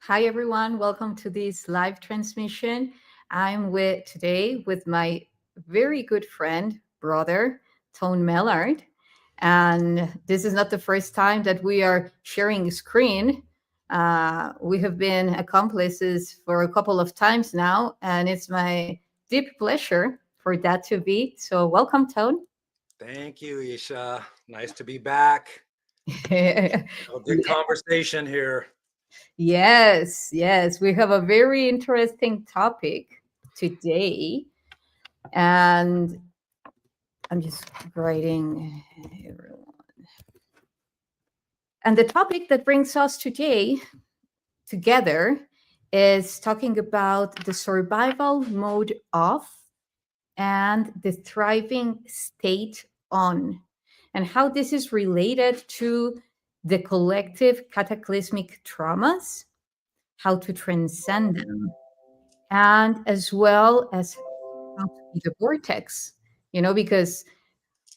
Hi, everyone. Welcome to this live transmission. I'm today with my very good friend, brother, Tone Mellard. And this is not the first time that we are sharing a screen. We have been accomplices for a couple of times now, and it's my deep pleasure for that to be. So welcome, Tone. Thank you, YssaH. Nice to be back. Yeah. Good conversation here. Yes, yes. We have a very interesting topic today. And I'm just writing everyone. And the topic that brings us today together is talking about the survival mode off and the thriving state on, and how this is related to the collective cataclysmic traumas, how to transcend them, and as well as how to be the vortex, because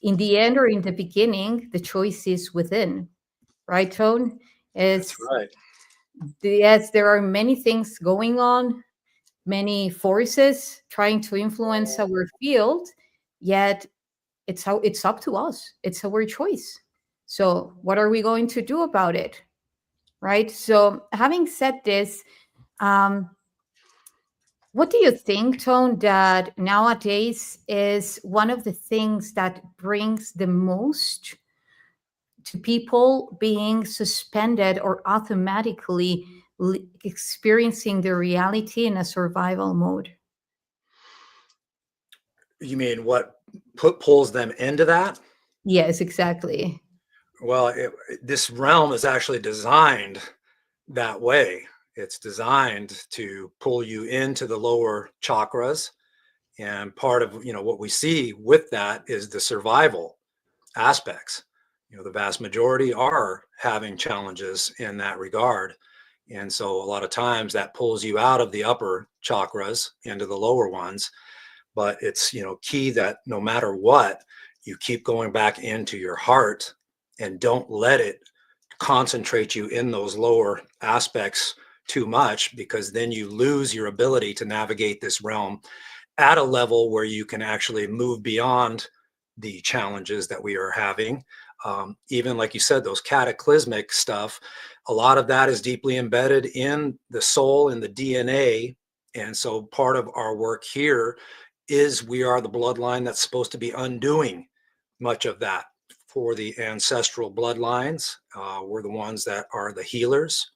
in the end or in the beginning, the choice is within, right, Tone? That's right. Yes, there are many things going on, many forces trying to influence our field, yet it's up to us. It's our choice. So what are we going to do about it, right? So having said this, um, what do you think, Tone, that nowadays is one of the things that brings the most to people being suspended or automatically experiencing the reality in a survival mode? You mean what pulls them into that? Yes, exactly. Well, this realm is actually designed that way. It's designed to pull you into the lower chakras. And part of, what we see with that is the survival aspects. The vast majority are having challenges in that regard. And so a lot of times that pulls you out of the upper chakras into the lower ones. But it's, key that no matter what, you keep going back into your heart and don't let it concentrate you in those lower aspects too much, because then you lose your ability to navigate this realm at a level where you can actually move beyond the challenges that we are having. Even like you said, those cataclysmic stuff, a lot of that is deeply embedded in the soul and the DNA. And so part of our work here is we are the bloodline that's supposed to be undoing much of that for the ancestral bloodlines. We're the ones that are the healers.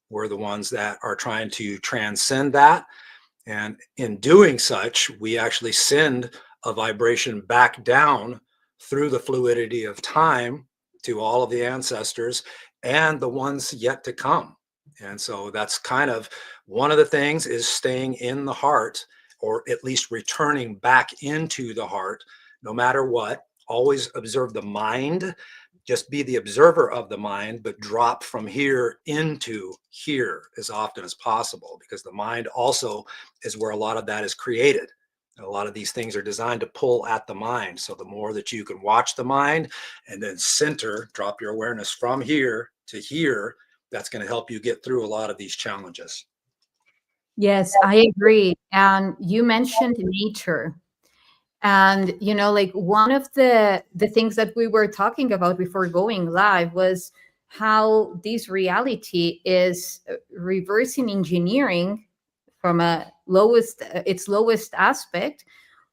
We're the ones that are trying to transcend that. And in doing such, we actually send a vibration back down through the fluidity of time to all of the ancestors and the ones yet to come. And so that's kind of one of the things, is staying in the heart, or at least returning back into the heart, no matter what. Always observe the mind. Just be the observer of the mind, but drop from here into here as often as possible, because the mind also is where a lot of that is created. A lot of these things are designed to pull at the mind. So the more that you can watch the mind and then center, drop your awareness from here to here, that's going to help you get through a lot of these challenges. Yes, I agree. And you mentioned nature. And like one of the things that we were talking about before going live was how this reality is reversing engineering from its lowest aspect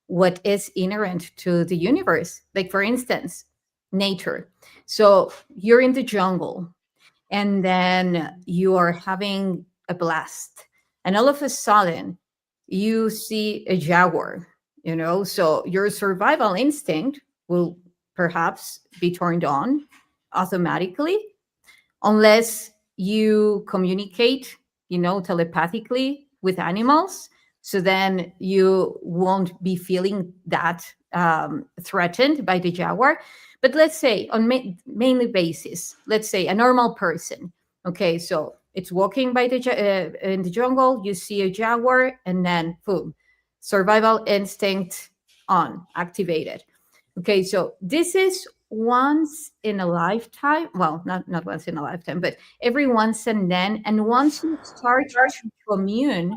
what is inherent to the universe. Like, for instance, nature. So you're in the jungle, and then you are having a blast, and all of a sudden you see a jaguar. So your survival instinct will perhaps be turned on automatically, unless you communicate, telepathically with animals. So then you won't be feeling that threatened by the jaguar. But let's say on mainly basis, let's say a normal person. Okay, so it's walking by in the jungle. You see a jaguar, and then boom, survival instinct on activated. Okay, so this is once in a lifetime. Well, not once in a lifetime, but every once and then. And once you start to commune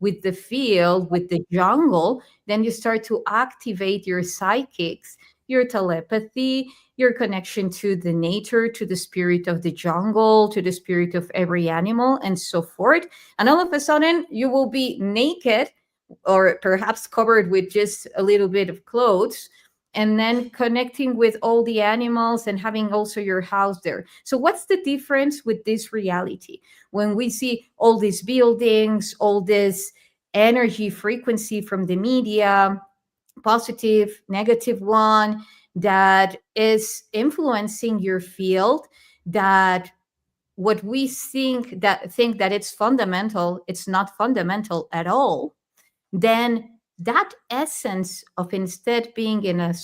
with the field, with the jungle, then you start to activate your psychics, your telepathy, your connection to the nature, to the spirit of the jungle, to the spirit of every animal, and so forth. And all of a sudden, you will be naked, or perhaps covered with just a little bit of clothes, and then connecting with all the animals and having also your house there. So what's the difference with this reality? When we see all these buildings, all this energy frequency from the media, positive, negative one, that is influencing your field, that what we think that it's fundamental, it's not fundamental at all, then that essence of instead being in a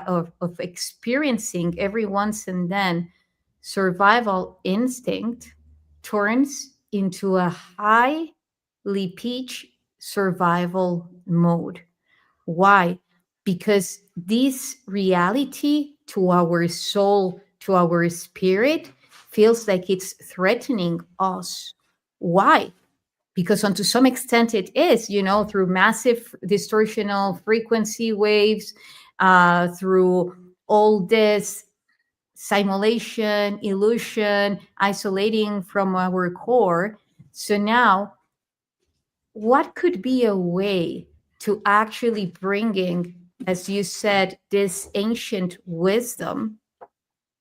of experiencing every once and then survival instinct turns into a highly pitched survival mode. Why? Because this reality to our soul, to our spirit, feels like it's threatening us. Why? Because to some extent it is, through massive distortional frequency waves, through all this simulation, illusion, isolating from our core. So now, what could be a way to actually bringing, as you said, this ancient wisdom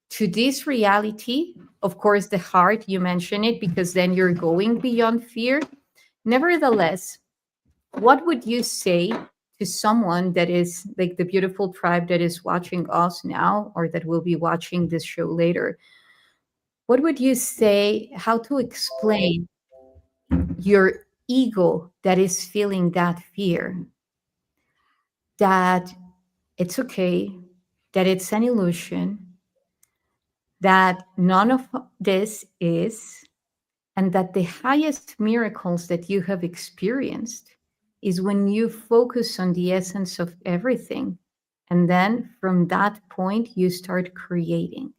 to this reality? Of course, the heart, you mentioned it, because then you're going beyond fear. Nevertheless, what would you say to someone that is like the beautiful tribe that is watching us now, or that will be watching this show later? What would you say, how to explain your ego that is feeling that fear, that it's okay, that it's an illusion, that none of this is, and that the highest miracles that you have experienced is when you focus on the essence of everything. And then from that point, you start creating.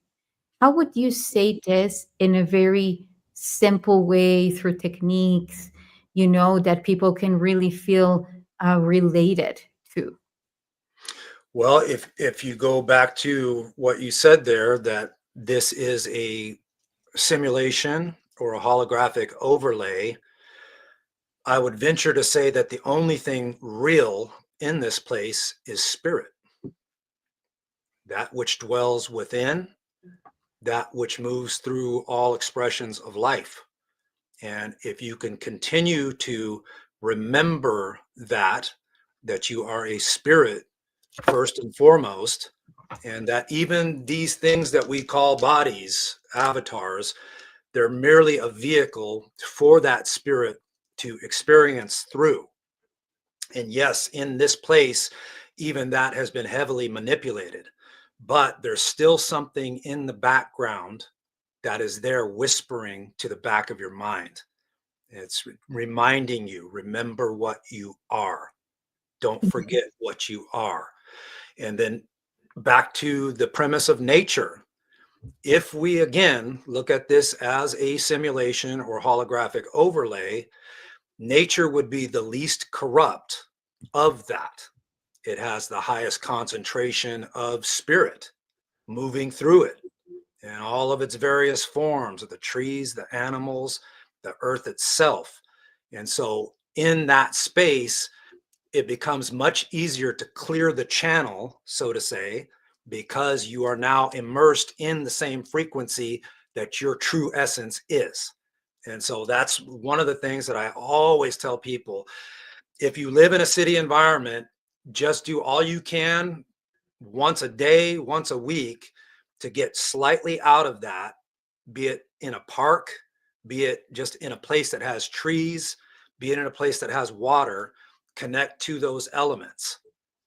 How would you say this in a very simple way, through techniques, that people can really feel related to? Well, if you go back to what you said there, that this is a simulation or a holographic overlay, I would venture to say that the only thing real in this place is spirit, that which dwells within, that which moves through all expressions of life. And if you can continue to remember that you are a spirit first and foremost, and that even these things that we call bodies, avatars, they're merely a vehicle for that spirit to experience through. And yes, in this place, even that has been heavily manipulated, but there's still something in the background that is there whispering to the back of your mind. It's reminding you, remember what you are. Don't forget what you are. And then back to the premise of nature. If we again look at this as a simulation or holographic overlay, nature would be the least corrupt of that. It has the highest concentration of spirit moving through it in all of its various forms of the trees, the animals, the earth itself. And so in that space, it becomes much easier to clear the channel, so to say, because you are now immersed in the same frequency that your true essence is. And so that's one of the things that I always tell people. If you live in a city environment, just do all you can once a day, once a week to get slightly out of that, be it in a park, be it just in a place that has trees, be it in a place that has water. Connect to those elements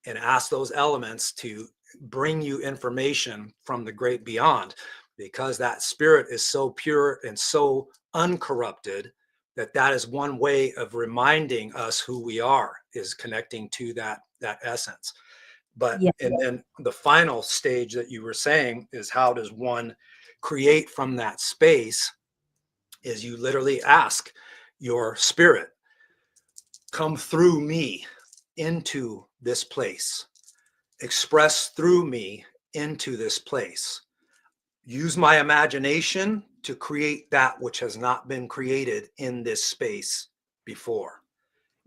and ask those elements to bring you information from the great beyond, because that spirit is so pure and so uncorrupted that that is one way of reminding us who we are, is connecting to that essence. But Yeah. and then the final stage that you were saying is, how does one create from that space? Is you literally ask your spirit, come through me into this place, express through me into this place, use my imagination to create that which has not been created in this space before,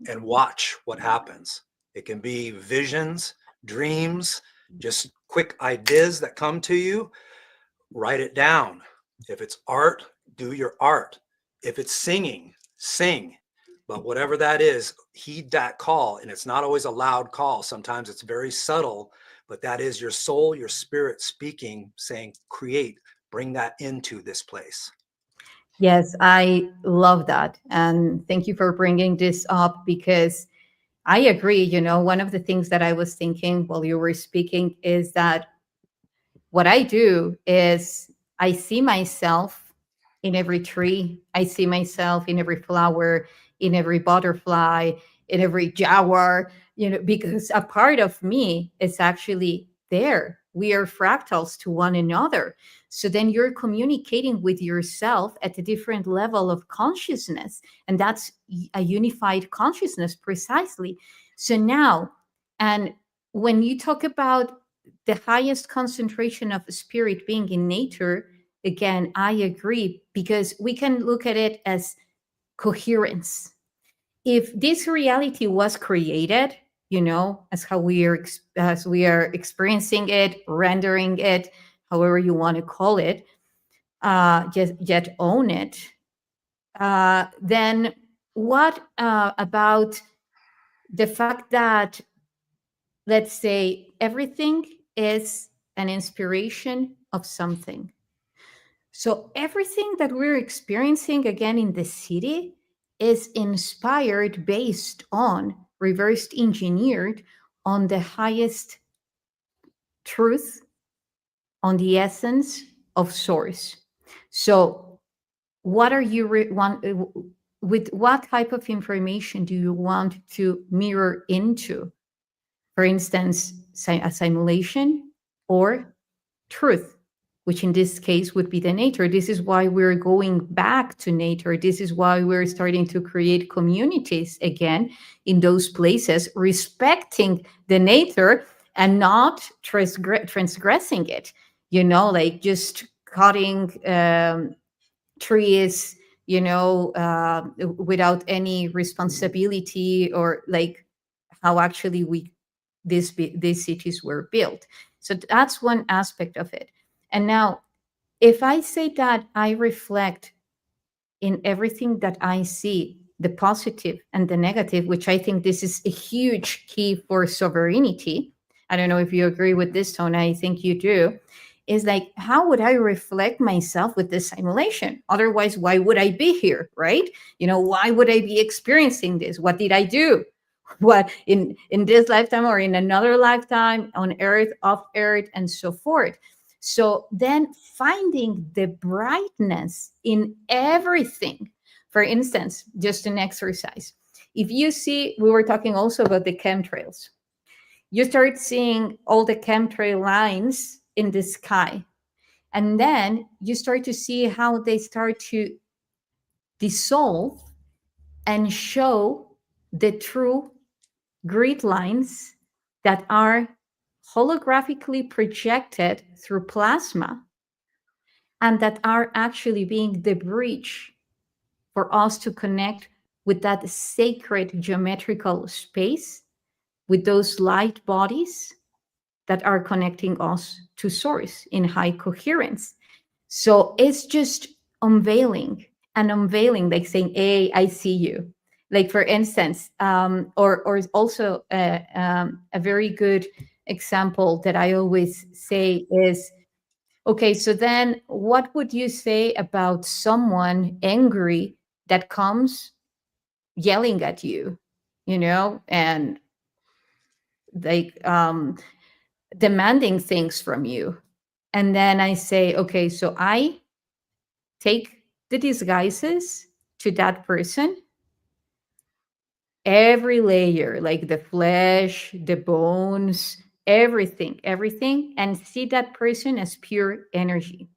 and watch what happens. It can be visions, dreams, just quick ideas that come to you. Write it down. If it's art, do your art. If it's singing, sing. But whatever that is, heed that call. And it's not always a loud call. Sometimes it's very subtle, but that is your soul, your spirit speaking, saying, create, bring that into this place. Yes, I love that. And thank you for bringing this up, because I agree. One of the things that I was thinking while you were speaking is that what I do is I see myself in every tree. I see myself in every flower, in every butterfly, in every jaguar, because a part of me is actually there. We are fractals to one another. So then you're communicating with yourself at a different level of consciousness. And that's a unified consciousness, precisely. So now, and when you talk about the highest concentration of spirit being in nature, again, I agree, because we can look at it as coherence. If this reality was created, as how as we are experiencing it, rendering it, however you want to call it, just yet own it, then what about the fact that, let's say, everything is an inspiration of something? So everything that we're experiencing again in the city is inspired, based on, reversed engineered on the highest truth, on the essence of source. So what are you with what type of information do you want to mirror into? For instance, a simulation or truth, which in this case would be the nature. This is why we're going back to nature. This is why we're starting to create communities again in those places, respecting the nature and not transgressing it, like just cutting trees, without any responsibility, or like how actually these cities were built. So that's one aspect of it. And now, if I say that I reflect in everything that I see, the positive and the negative, which I think this is a huge key for sovereignty. I don't know if you agree with this, Tona. I think you do. Is like, how would I reflect myself with this simulation? Otherwise, why would I be here, right? Why would I be experiencing this? What did I do? What in this lifetime or in another lifetime, on earth, off earth, and so forth? So then finding the brightness in everything. For instance, just an exercise. If you see, we were talking also about the chemtrails. You start seeing all the chemtrail lines in the sky. And then you start to see how they start to dissolve and show the true grid lines that are holographically projected through plasma and that are actually being the bridge for us to connect with that sacred geometrical space, with those light bodies that are connecting us to source in high coherence. So it's just unveiling and unveiling, like saying, "Hey, I see you." Like for instance, or also a very good example that I always say is, okay, so then what would you say about someone angry that comes yelling at you, and like demanding things from you? And then I say, okay, so I take the disguises to that person, every layer, like the flesh, the bones, everything, and see that person as pure energy.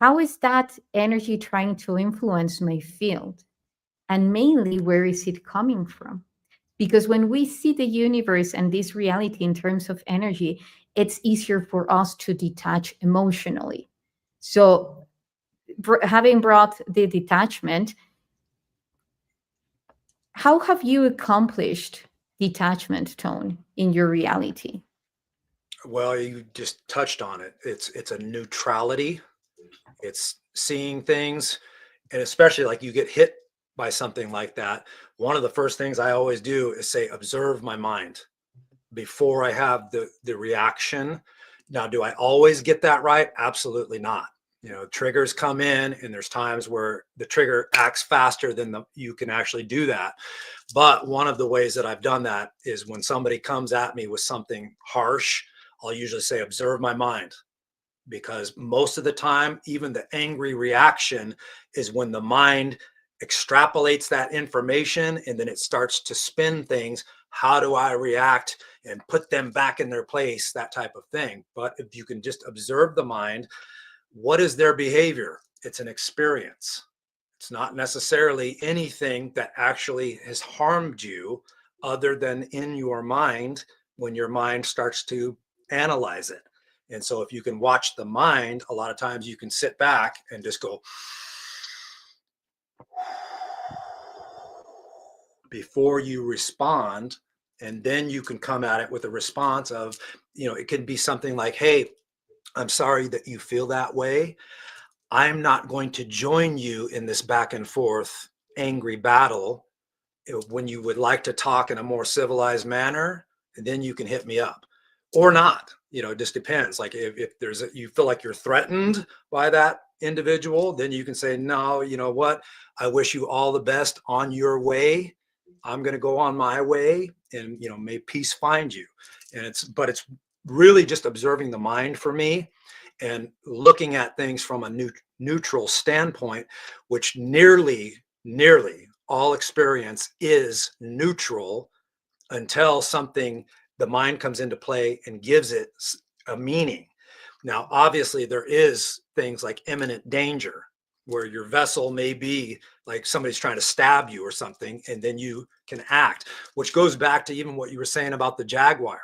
How is that energy trying to influence my field? And mainly, where is it coming from? Because when we see the universe and this reality in terms of energy, it's easier for us to detach emotionally. So, having brought the detachment, how have you accomplished detachment, Tone, in your reality? Well, you just touched on it. It's a neutrality. It's seeing things, and especially like you get hit by something like that. One of the first things I always do is say, observe my mind before I have the reaction. Now, do I always get that right? Absolutely not. Triggers come in, and there's times where the trigger acts faster than you can actually do that. But one of the ways that I've done that is when somebody comes at me with something harsh, I'll usually say, observe my mind. Because most of the time, even the angry reaction is when the mind extrapolates that information and then it starts to spin things. How do I react and put them back in their place? That type of thing. But if you can just observe the mind, what is their behavior? It's an experience. It's not necessarily anything that actually has harmed you, other than in your mind when your mind starts to analyze it. And so if you can watch the mind, a lot of times you can sit back and just go before you respond. And then you can come at it with a response of, it can be something like, hey, I'm sorry that you feel that way. I'm not going to join you in this back and forth angry battle. When you would like to talk in a more civilized manner, then you can hit me up or not. It just depends. Like if you feel like you're threatened by that individual, then you can say, no, you know what? I wish you all the best on your way. I'm going to go on my way, and may peace find you. But it's really just observing the mind for me and looking at things from a neutral standpoint, which nearly all experience is neutral until the mind comes into play and gives it a meaning. Now, obviously, there is things like imminent danger, where your vessel may be like somebody's trying to stab you or something, and then you can act, which goes back to even what you were saying about the jaguar.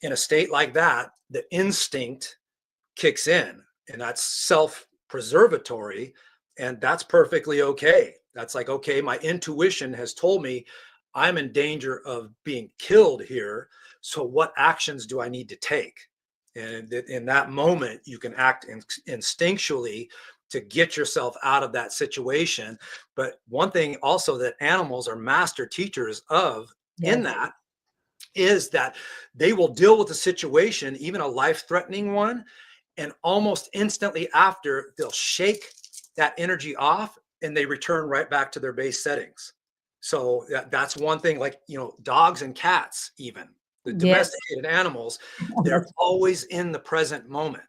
In a state like that, the instinct kicks in, and that's self-preservatory, and that's perfectly okay. That's like, okay, my intuition has told me I'm in danger of being killed here, so what actions do I need to take? And in that moment, you can act instinctually to get yourself out of that situation. But one thing also that animals are master teachers of in Yes. that is that they will deal with a situation, even a life-threatening one, and almost instantly after, they'll shake that energy off and they return right back to their base settings. So that's one thing. Like, dogs and cats, even the Yes. domesticated animals, they're always in the present moment.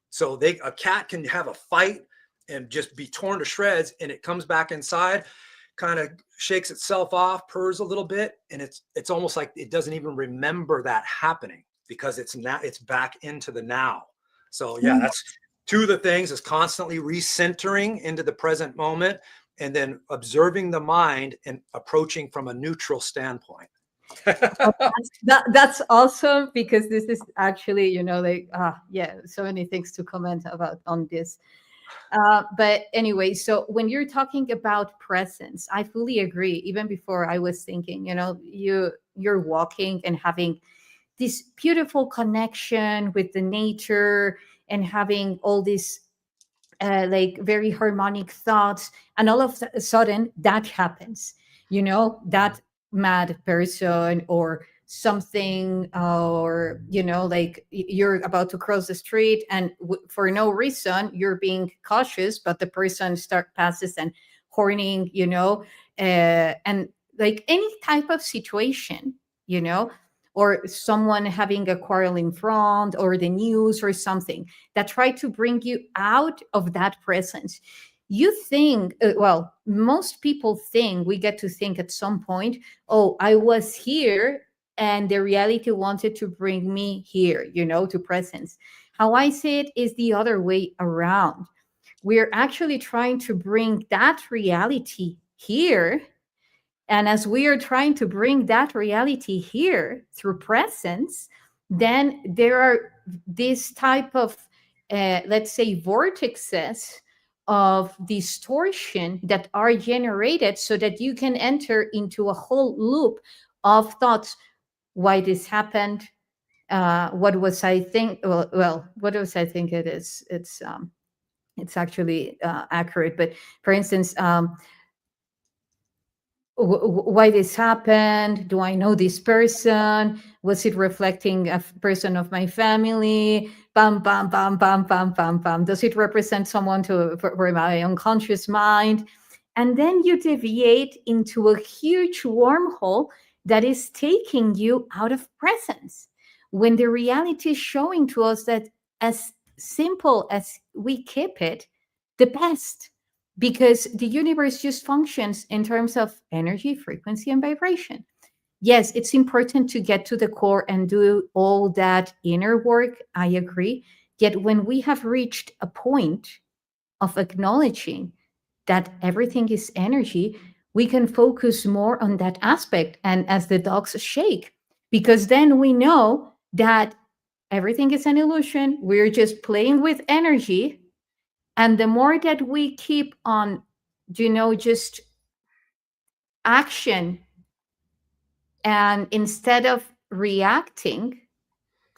So a cat can have a fight and just be torn to shreds, and it comes back inside. kind of shakes itself off, purrs a little bit, and it's almost like it doesn't even remember that happening because it's back into the now. So yeah, Mm. that's two of the things is constantly recentering into the present moment and then observing the mind and approaching from a neutral standpoint. Oh, that's awesome, because this is actually, like, yeah, so many things to comment about on this. But anyway, so when you're talking about presence, I fully agree. Even before, I was thinking, you're walking and having this beautiful connection with the nature, and having all these like very harmonic thoughts, and all of a sudden that happens, that mad person or something, or like you're about to cross the street, and for no reason you're being cautious, but the person start passes and horning, and like any type of situation, or someone having a quarrel in front, or the news or something that try to bring you out of that presence. You think, well, most people think, we get to think at some point, oh, I was here and the reality wanted to bring me here, to presence. How I see it is the other way around. We're actually trying to bring that reality here, and as we are trying to bring that reality here through presence, then there are this type of, let's say, vortexes of distortion that are generated so that you can enter into a whole loop of thoughts. Why this happened? What was I think? Well, what was I think it is? It's actually accurate. But for instance, why this happened? Do I know this person? Was it reflecting a person of my family? Bam, bam, bam, bam, bam, bam, bam. Does it represent someone for my unconscious mind? And then you deviate into a huge wormhole that is taking you out of presence, when the reality is showing to us that as simple as we keep it, the best, because the universe just functions in terms of energy, frequency, and vibration. Yes, it's important to get to the core and do all that inner work. I agree. Yet, when we have reached a point of acknowledging that everything is energy, we can focus more on that aspect. And as the dogs shake, because then we know that everything is an illusion. We're just playing with energy, and the more that we keep on, just action, and instead of reacting,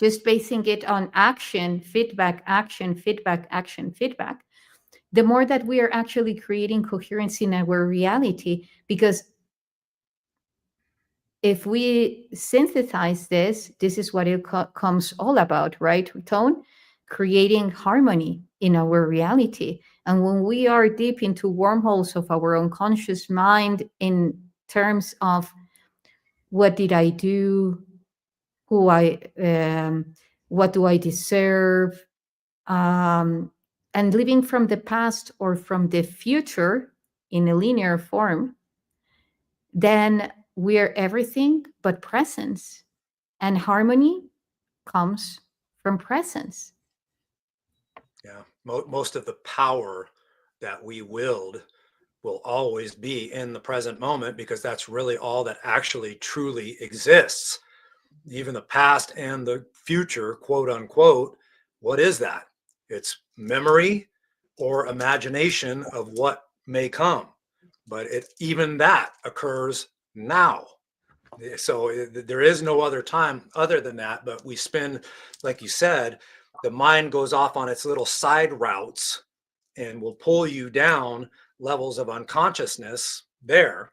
just basing it on action, feedback, action, feedback, the more that we are actually creating coherence in our reality. Because if we synthesize this is what it comes all about, right, Tone? Creating harmony in our reality. And when we are deep into wormholes of our unconscious mind, in terms of what did I do, who what do I deserve, and living from the past or from the future in a linear form, then we're everything but presence. And harmony comes from presence. Yeah, most of the power that we willed will always be in the present moment because that's really all that actually truly exists. Even the past and the future, quote unquote, what is that? It's memory or imagination of what may come. But even that occurs now. So there is no other time other than that. But we spend, like you said, the mind goes off on its little side routes and will pull you down levels of unconsciousness there.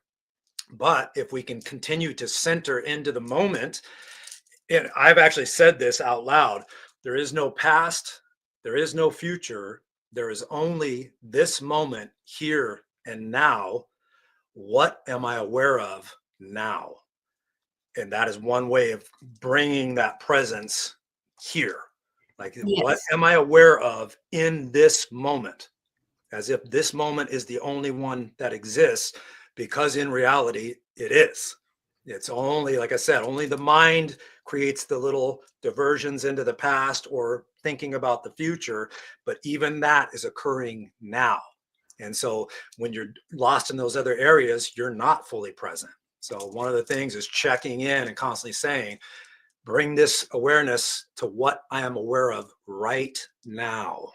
But if we can continue to center into the moment, and I've actually said this out loud, there is no past, there is no future, there is only this moment here and now. What am I aware of now? And that is one way of bringing that presence here. Like, what Yes. am I aware of in this moment? As if this moment is the only one that exists, because in reality, it is. It's only, like I said, only the mind creates the little diversions into the past or thinking about the future, but even that is occurring now. And so when you're lost in those other areas, you're not fully present. So one of the things is checking in and constantly saying, bring this awareness to what I am aware of right now.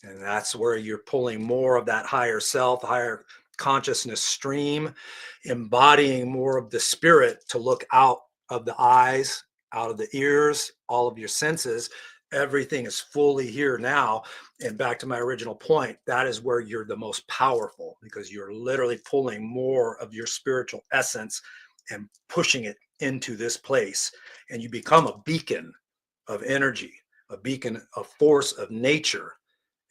And that's where you're pulling more of that higher self, higher consciousness stream, embodying more of the spirit to look out of the eyes, out of the ears, all of your senses. Everything is fully here now. And back to my original point, that is where you're the most powerful, because you're literally pulling more of your spiritual essence and pushing it into this place. And you become a beacon of energy, a beacon of force of nature.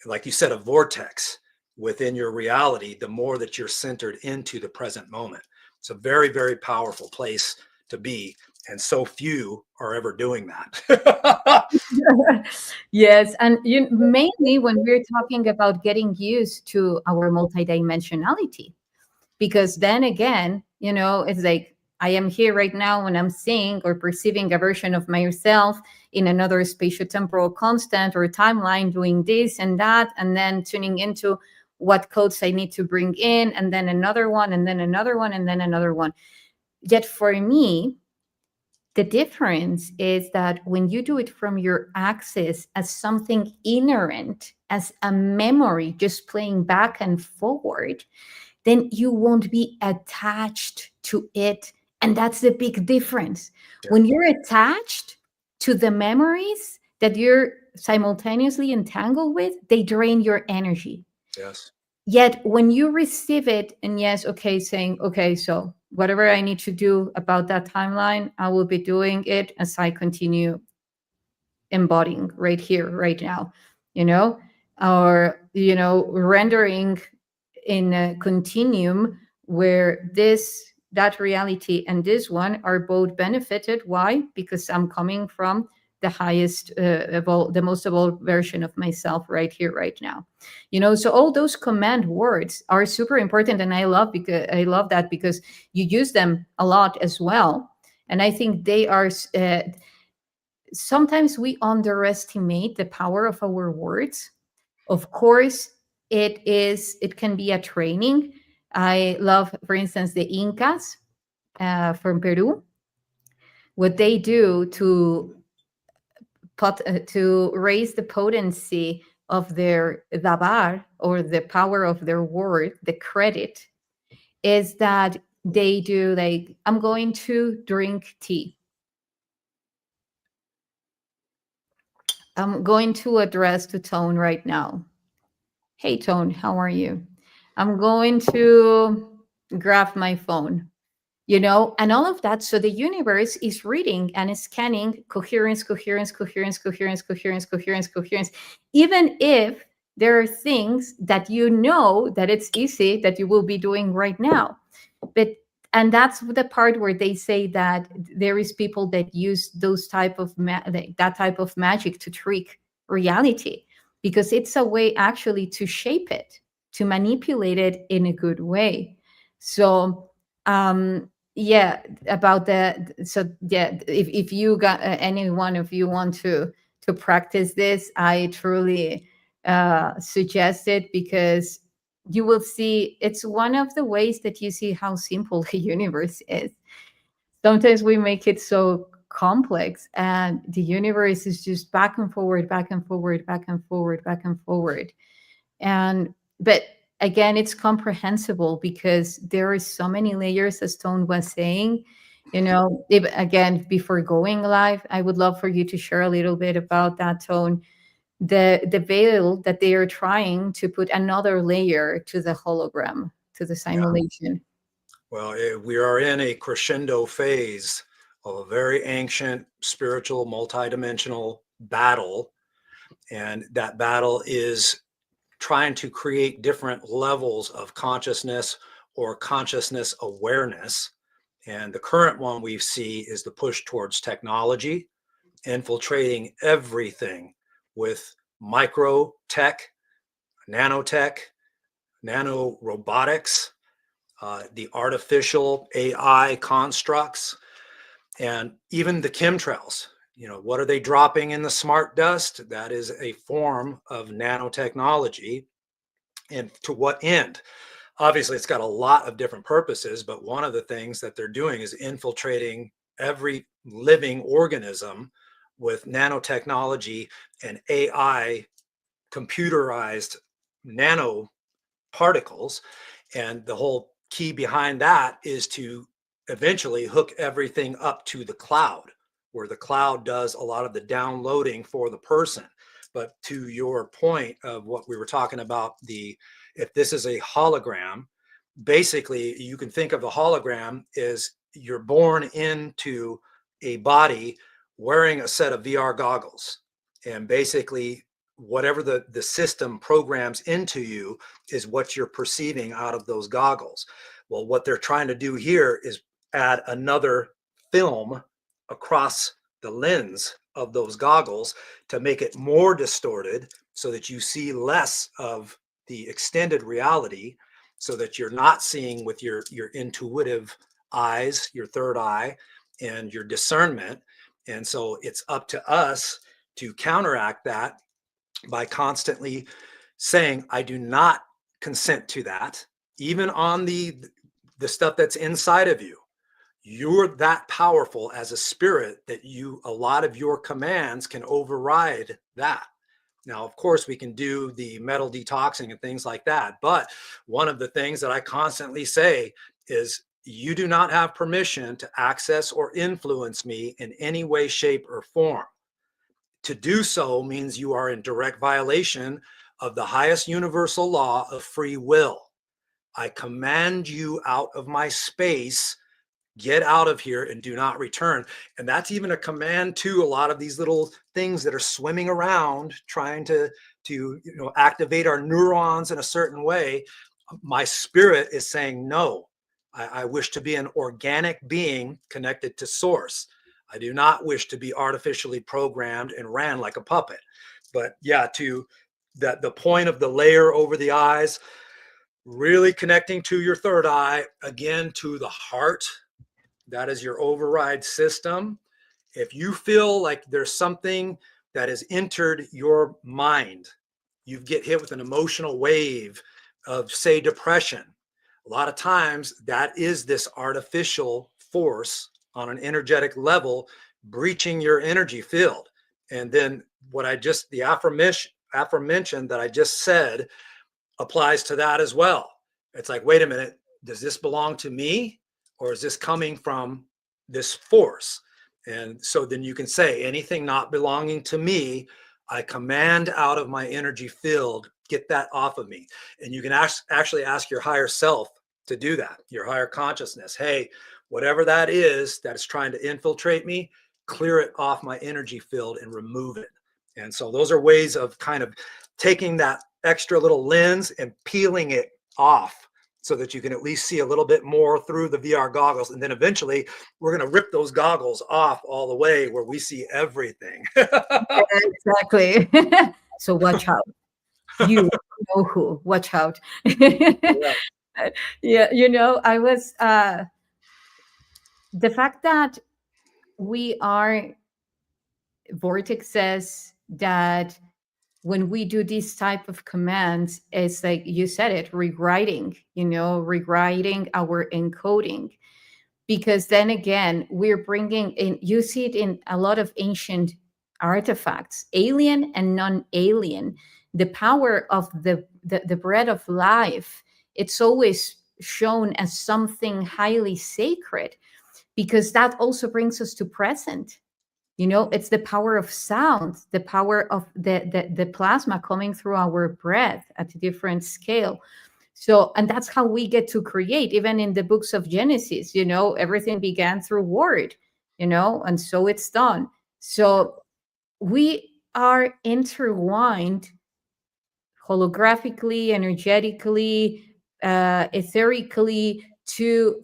Like you said, a vortex within your reality, the more that you're centered into the present moment. It's a very, very powerful place to be. And so few are ever doing that. Yes, and mainly when we're talking about getting used to our multidimensionality, because then again, it's like I am here right now when I'm seeing or perceiving a version of myself in another spatiotemporal constant or timeline doing this and that, and then tuning into what codes I need to bring in, and then another one, and then another one, and then another one. Yet for me, the difference is that when you do it from your axis as something inherent, as a memory just playing back and forward, then you won't be attached to it. And that's the big difference. Yeah. When you're attached to the memories that you're simultaneously entangled with, they drain your energy. Yes. Yet when you receive it, and yes, okay, saying, okay, so whatever I need to do about that timeline, I will be doing it as I continue embodying right here, right now, or, rendering in a continuum where that reality and this one are both benefited. Why? Because I'm coming from the highest the most evolved version of myself right here, right now. So all those command words are super important, and I love that because you use them a lot as well. And I think they are sometimes we underestimate the power of our words. Of course, it can be a training. I love, for instance, the Incas from Peru, what they do to raise the potency of their dabar, or the power of their word, the credit, is that they do, like, I'm going to drink tea. I'm going to address to Tone right now. Hey, Tone, how are you? I'm going to grab my phone, and all of that. So the universe is reading and is scanning coherence, coherence, coherence, coherence, coherence, coherence, coherence. Even if there are things that that it's easy that you will be doing right now. And that's the part where they say that there is people that use those type of that type of magic to trick reality, because it's a way actually to shape it, to manipulate it in a good way. So yeah, about that. So yeah, if you got any one of you want to practice this, I truly suggest it, because you will see it's one of the ways that you see how simple the universe is. Sometimes we make it so complex, and the universe is just back and forward, back and forward, back and forward, back and forward. But again, it's comprehensible because there are so many layers, as Tone was saying. Again, before going live, I would love for you to share a little bit about that, Tone, the veil that they are trying to put another layer to the hologram, to the simulation. Well, we are in a crescendo phase of a very ancient spiritual multidimensional battle. And that battle is trying to create different levels of consciousness or consciousness awareness. And the current one we see is the push towards technology, infiltrating everything with micro tech, nanotech, nano robotics, the artificial AI constructs, and even the chemtrails. What are they dropping in the smart dust? That is a form of nanotechnology. And to what end? Obviously, it's got a lot of different purposes, but one of the things that they're doing is infiltrating every living organism with nanotechnology and AI computerized nanoparticles. And the whole key behind that is to eventually hook everything up to the cloud, where the cloud does a lot of the downloading for the person. But to your point of what we were talking about, if this is a hologram, basically you can think of a hologram as you're born into a body wearing a set of VR goggles. And basically whatever the system programs into you is what you're perceiving out of those goggles. Well, what they're trying to do here is add another film across the lens of those goggles to make it more distorted so that you see less of the extended reality, so that you're not seeing with your intuitive eyes, your third eye, and your discernment. And so it's up to us to counteract that by constantly saying, I do not consent to that, even on the stuff that's inside of you. You're that powerful as a spirit that a lot of your commands can override that. Now, of course, we can do the metal detoxing and things like that. But one of the things that I constantly say is, you do not have permission to access or influence me in any way, shape, or form. To do so means you are in direct violation of the highest universal law of free will. I command you out of my space. Get out of here and do not return. And that's even a command to a lot of these little things that are swimming around trying to activate our neurons in a certain way. My spirit is saying, no, I wish to be an organic being connected to source. I do not wish to be artificially programmed and ran like a puppet. But yeah, to the point of the layer over the eyes, really connecting to your third eye, again, to the heart. That is your override system. If you feel like there's something that has entered your mind, you get hit with an emotional wave of, say, depression. A lot of times that is this artificial force on an energetic level breaching your energy field. And then the aforementioned that I just said applies to that as well. It's like, wait a minute, does this belong to me, or is this coming from this force? And so then you can say, anything not belonging to me, I command out of my energy field, get that off of me. And you can actually ask your higher self to do that, your higher consciousness. Hey, whatever that is trying to infiltrate me, clear it off my energy field and remove it. And so those are ways of kind of taking that extra little lens and peeling it off so that you can at least see a little bit more through the VR goggles. And then eventually we're going to rip those goggles off all the way where we see everything. Yeah, exactly. So watch out. You know who. Watch out. Yeah. Yeah, I was the fact that we are vortexes, that when we do these type of commands, it's like you said it, rewriting our encoding. Because then again, we're bringing in, you see it in a lot of ancient artifacts, alien and non-alien, the power of the bread of life. It's always shown as something highly sacred, because that also brings us to present. It's the power of sound, the power of the plasma coming through our breath at a different scale. So, and that's how we get to create. Even in the books of Genesis, everything began through word, and so it's done. So we are intertwined holographically, energetically, etherically,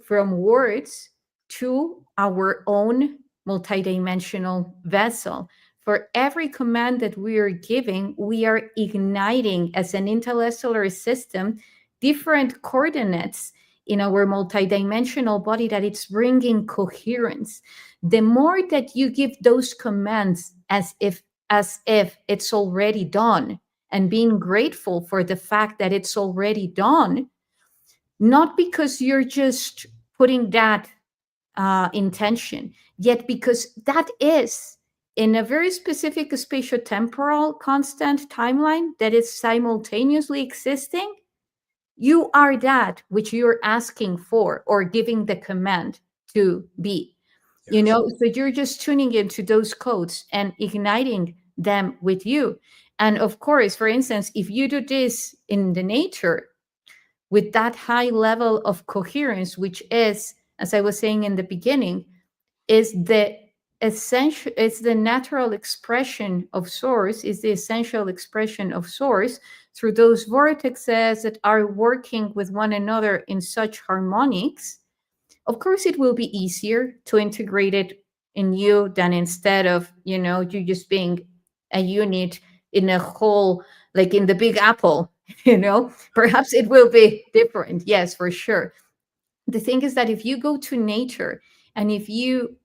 from words to our own multidimensional vessel. For every command that we are giving, we are igniting as an interstellar system different coordinates in our multidimensional body, that it's bringing coherence. The more that you give those commands as if it's already done, and being grateful for the fact that it's already done, not because you're just putting that intention, yet because that is in a very specific spatiotemporal constant timeline that is simultaneously existing, you are that which you're asking for or giving the command to be. You Yes. know, so you're just tuning into those codes and igniting them with you. And of course, for instance, if you do this in the nature with that high level of coherence, which is, as I was saying in the beginning, is the essential, it's the natural expression of source, is the essential expression of source through those vortexes that are working with one another in such harmonics. Of course, it will be easier to integrate it in you than instead of, you know, you just being a unit in a whole, like in the big apple, you know. Perhaps it will be different, yes, for sure. The thing is that if you go to nature and if you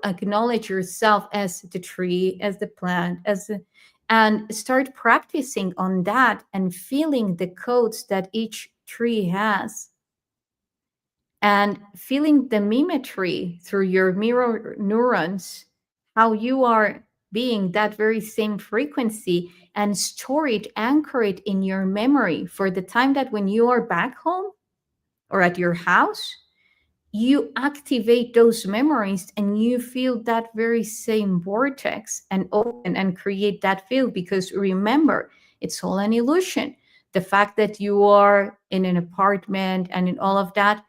acknowledge yourself as the tree, as the plant, and start practicing on that and feeling the codes that each tree has, and feeling the mimicry through your mirror neurons, how you are being that very same frequency, and store it, anchor it in your memory for the time that when you are back home or at your house, you activate those memories and you feel that very same vortex and open and create that field. Because remember, it's all an illusion. The fact that you are in an apartment and in all of that,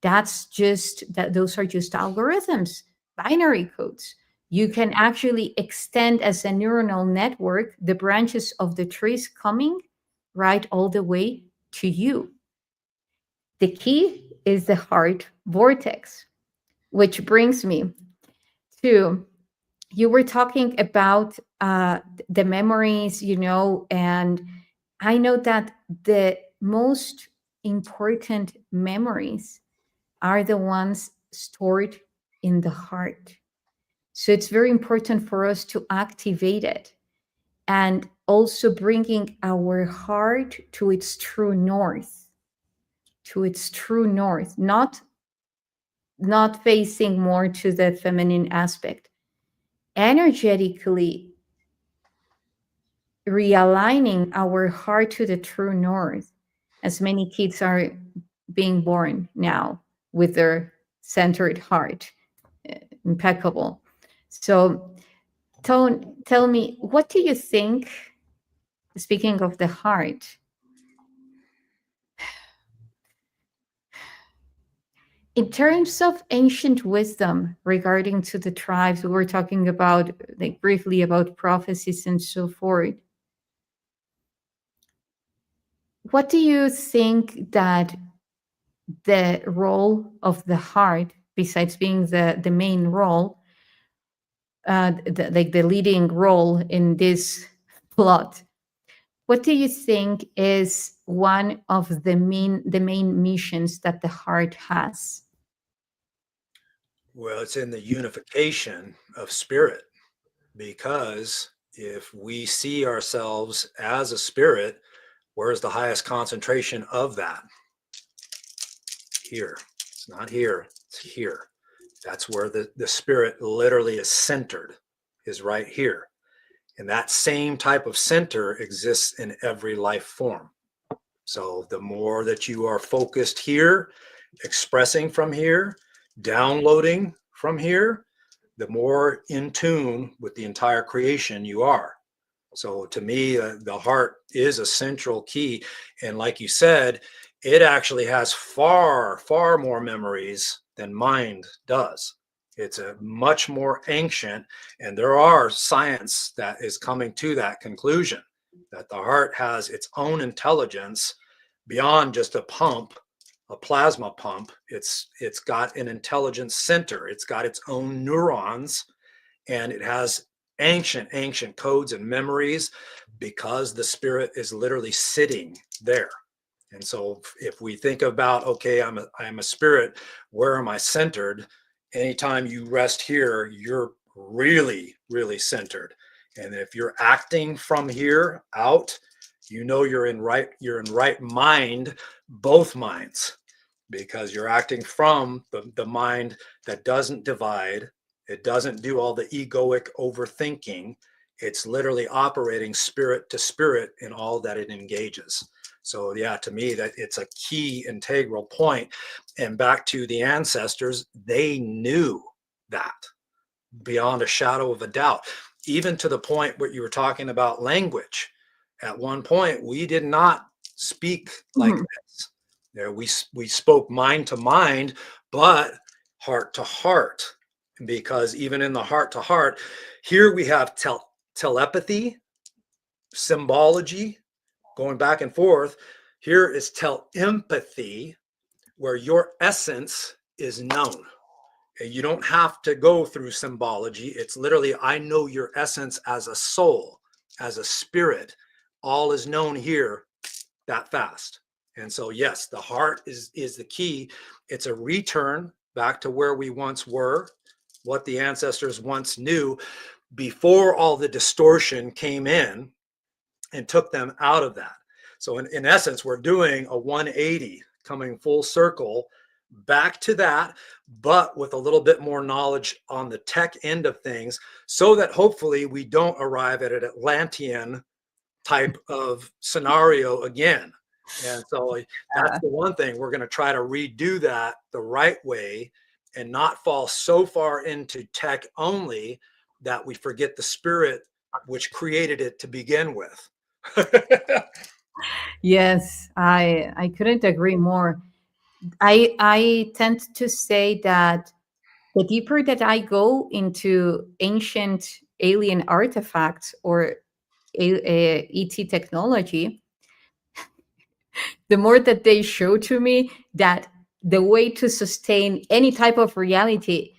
that's just that, those are just algorithms, binary codes. You can actually extend as a neuronal network the branches of the trees coming right all the way to you. The key is the heart vortex, which brings me to, you were talking about the memories, you know, and I know that the most important memories are the ones stored in the heart. So it's very important for us to activate it, and also bringing our heart to its true north, to its true north, not facing more to the feminine aspect, energetically realigning our heart to the true north, as many kids are being born now with their centered heart. Impeccable. So, tell me, what do you think, speaking of the heart, in terms of ancient wisdom regarding to the tribes? We were talking about, like, briefly about prophecies and so forth. What do you think that the role of the heart, besides being the main role, like the leading role in this plot, what do you think is one of the main missions that the heart has? Well, it's in the unification of spirit, because if we see ourselves as a spirit, where's the highest concentration of that? Here. It's not here, it's here. That's where the spirit literally is centered, is right here. And that same type of center exists in every life form. So the more that you are focused here, expressing from here, downloading from here, the more in tune with the entire creation you are. So to me, the heart is a central key. And like you said, it actually has far, far more memories than mind does. It's a much more ancient, and there are science that is coming to that conclusion, that the heart has its own intelligence beyond just a pump, a plasma pump. It's got an intelligence center. It's got its own neurons, and it has ancient codes and memories, because the spirit is literally sitting there. And so if we think about, okay, I'm a spirit, where am I centered? Anytime you rest here, you're really, really centered. And if you're acting from here out, you're in right mind, both minds, because you're acting from the mind that doesn't divide. It doesn't do all the egoic overthinking. It's literally operating spirit to spirit in all that it engages. So yeah, to me, that it's a key integral point. And back to the ancestors, they knew that beyond a shadow of a doubt, even to the point where you were talking about language. At one point, we did not speak like Mhm. this. There, we spoke mind to mind, but heart to heart, because even in the heart to heart, here we have telepathy, symbology, going back and forth. Here is empathy, where your essence is known. You don't have to go through symbology. It's literally, I know your essence as a soul, as a spirit. All is known here that fast. And so, yes, the heart is the key. It's a return back to where we once were, what the ancestors once knew before all the distortion came in and took them out of that. So in essence, we're doing a 180, coming full circle back to that, but with a little bit more knowledge on the tech end of things, so that hopefully we don't arrive at an Atlantean type of scenario again. And so that's the one thing, we're going to try to redo that the right way and not fall so far into tech only that we forget the spirit which created it to begin with. Yes, I couldn't agree more. I tend to say that the deeper that I go into ancient alien artifacts or ET technology, the more that they show to me that the way to sustain any type of reality,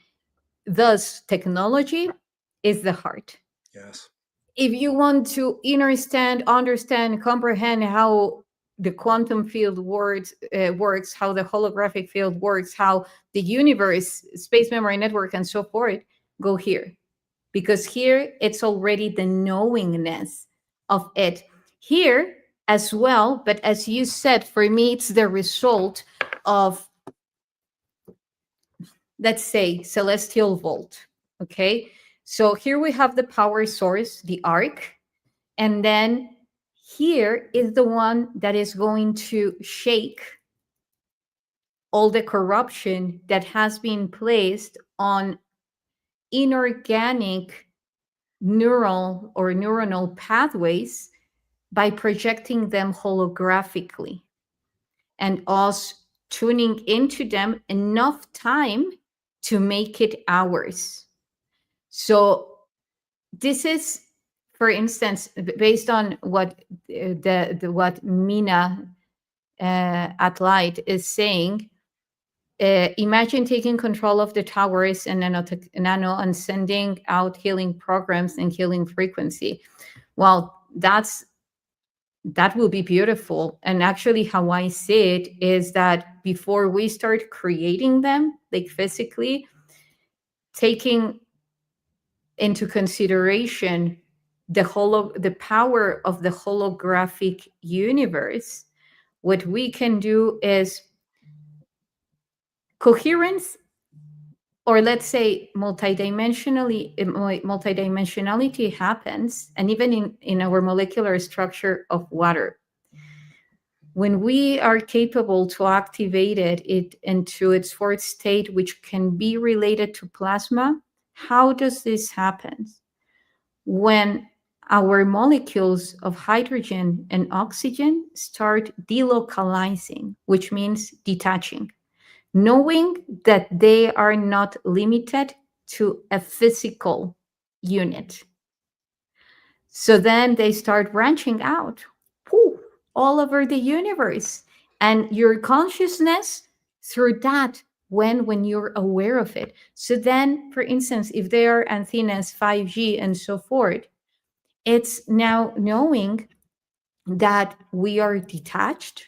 thus technology, is the heart. Yes. If you want to understand, comprehend how the quantum field works, how the holographic field works, how the universe, space memory network, and so forth, go here. Because here it's already the knowingness of it. Here as well, but as you said, for me, it's the result of, let's say, celestial vault. Okay. So here we have the power source, the arc. And then here is the one that is going to shake all the corruption that has been placed on inorganic neural or neuronal pathways by projecting them holographically and us tuning into them enough time to make it ours. So this is, for instance, based on what what Mina at Light is saying. Imagine taking control of the towers and nano and sending out healing programs and healing frequency. Well, that will be beautiful. And actually, how I see it is that before we start creating them, like physically, taking into consideration the power of the holographic universe, what we can do is coherence, or let's say multidimensionality happens, and even in our molecular structure of water, when we are capable to activate it into its fourth state, which can be related to plasma. How does this happen? When our molecules of hydrogen and oxygen start delocalizing, which means detaching, knowing that they are not limited to a physical unit. So then they start branching out, poof, all over the universe. And your consciousness through that, when you're aware of it. So then, for instance, if there are antennas, 5G, and so forth, it's now knowing that we are detached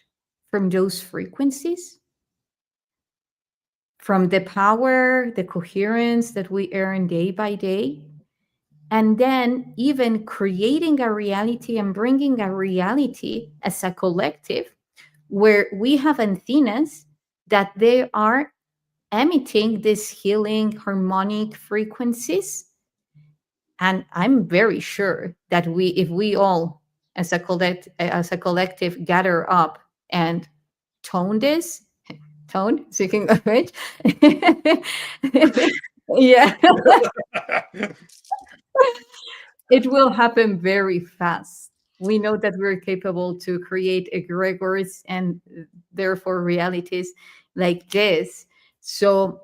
from those frequencies, from the power, the coherence that we earn day by day, and then even creating a reality and bringing a reality as a collective where we have antennas that they are emitting these healing harmonic frequencies. And I'm very sure that if we all as a collective gather up and tone this, tone, speaking of which, yeah, it will happen very fast. We know that we're capable to create egregores and therefore realities like this. So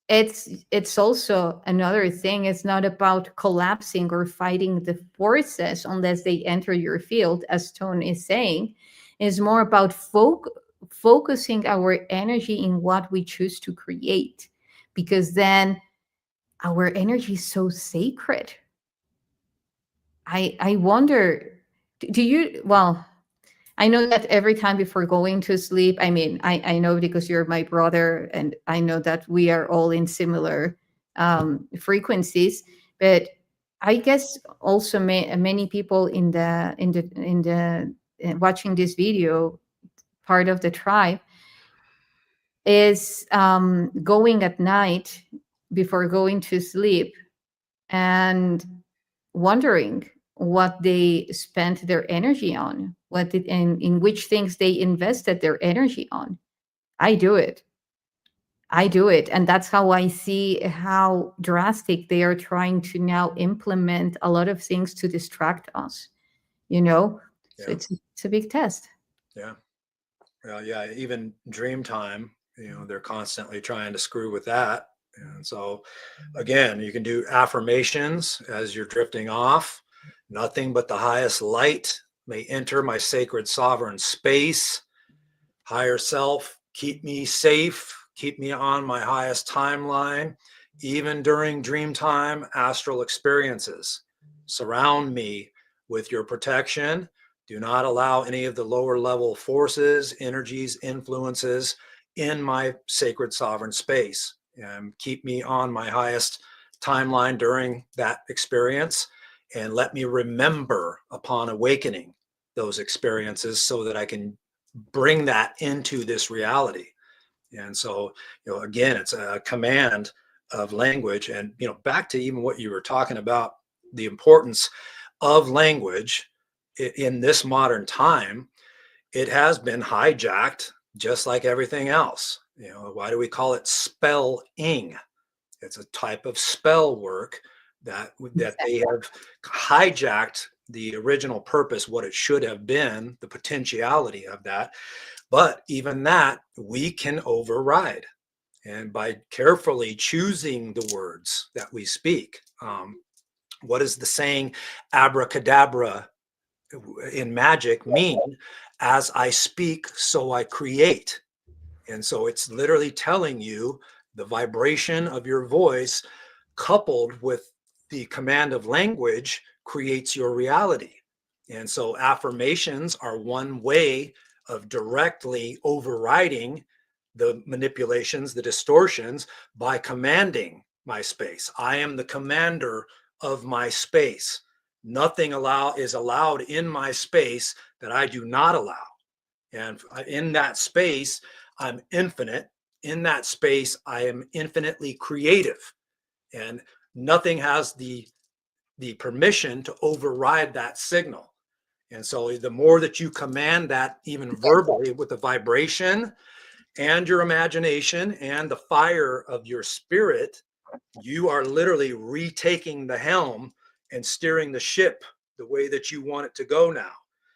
it's also another thing. It's not about collapsing or fighting the forces unless they enter your field, as Tone is saying. It's more about focusing our energy in what we choose to create, because then our energy is so sacred. I wonder, do you, well, I know that every time before going to sleep, I mean, I know because you're my brother, and I know that we are all in similar frequencies, but I guess also many people in the watching this video, part of the tribe, is going at night before going to sleep and wondering what they spent their energy on, what did and in which things they invested their energy on. I do it. I do it. And that's how I see how drastic they are trying to now implement a lot of things to distract us, you know? So Yeah. it's a big test. Yeah. Well, yeah, even dream time, they're constantly trying to screw with that. And so, again, you can do affirmations as you're drifting off. Nothing but the highest light may enter my sacred sovereign space. Higher self, keep me safe, keep me on my highest timeline, even during dream time astral experiences. Surround me with your protection. Do not allow any of the lower level forces, energies, influences in my sacred sovereign space. And keep me on my highest timeline during that experience. And let me remember upon awakening those experiences so that I can bring that into this reality. And so, again, it's a command of language. And, back to even what you were talking about, the importance of language in this modern time, it has been hijacked just like everything else. Why do we call it spelling? It's a type of spell work that they have hijacked the original purpose, what it should have been, the potentiality of that. But even that we can override. And by carefully choosing the words that we speak, what is the saying, abracadabra in magic mean? As I speak, so I create. And so it's literally telling you the vibration of your voice coupled with the command of language creates your reality. And so affirmations are one way of directly overriding the manipulations, the distortions, by commanding my space. I am the commander of my space. Nothing is allowed in my space that I do not allow. And in that space, I'm infinite. In that space, I am infinitely creative. And nothing has the permission to override that signal. And so the more that you command that, even verbally, with the vibration and your imagination and the fire of your spirit, you are literally retaking the helm and steering the ship the way that you want it to go now.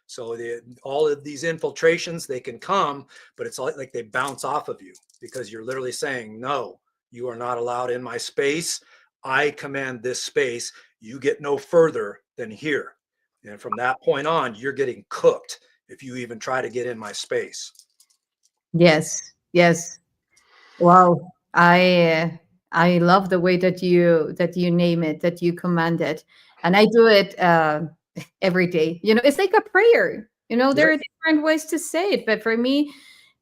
So all of these infiltrations, they can come, but it's like they bounce off of you because you're literally saying, no, you are not allowed in my space. I command this space. You get no further than here. And from that point on, you're getting cooked if you even try to get in my space. Yes, yes. Wow. I love the way that you name it, that you command it. And I do it every day. It's like a prayer. There Yep. are different ways to say it, but for me,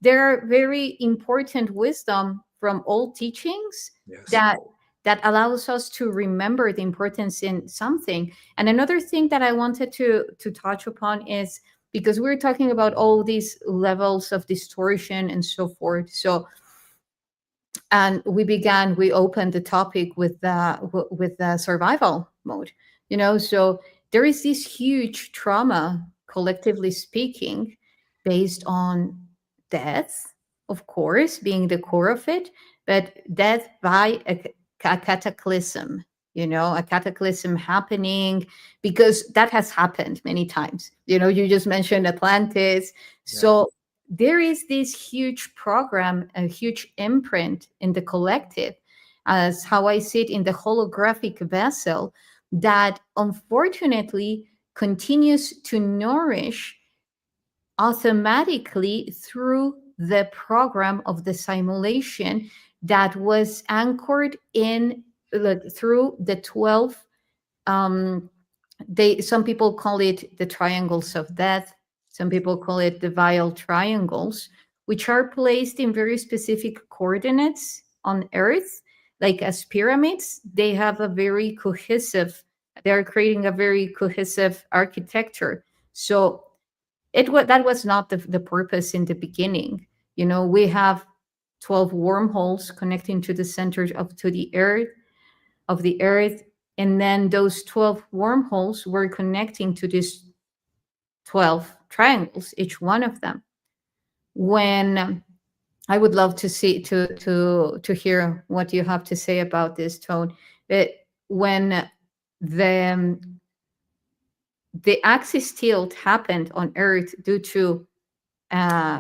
there are very important wisdom from old teachings Yes. that allows us to remember the importance in something. And another thing that I wanted to touch upon is, because we're talking about all these levels of distortion and so forth. So, and we opened the topic with the survival mode. So there is this huge trauma, collectively speaking, based on death, of course, being the core of it, but death by a cataclysm. A cataclysm happening, because that has happened many times. You just mentioned Atlantis. Yeah. So there is this huge program, a huge imprint in the collective, as how I see it, in the holographic vessel, that unfortunately continues to nourish automatically through the program of the simulation that was anchored in, like, through the 12, um, some people call it the triangles of death. Some people call it the vile triangles, which are placed in very specific coordinates on Earth, like as pyramids. They have a very cohesive. They are creating a very cohesive architecture. So that was not the purpose in the beginning. We have 12 wormholes connecting to the center of the earth, and then those 12 wormholes were connecting to these 12 triangles, each one of them. When I would love to see to hear what you have to say about this, Tone. But when the the axis tilt happened on Earth due to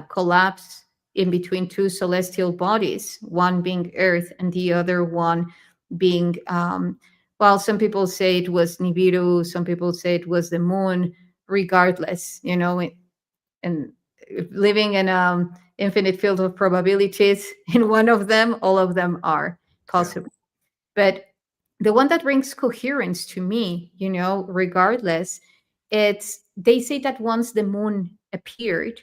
collapse in between two celestial bodies, one being Earth and the other one being, well, some people say it was Nibiru, some people say it was the moon. Regardless, and living in infinite field of probabilities, in one of them, all of them are Yeah. possible. But the one that brings coherence to me, regardless, it's, they say that once the moon appeared,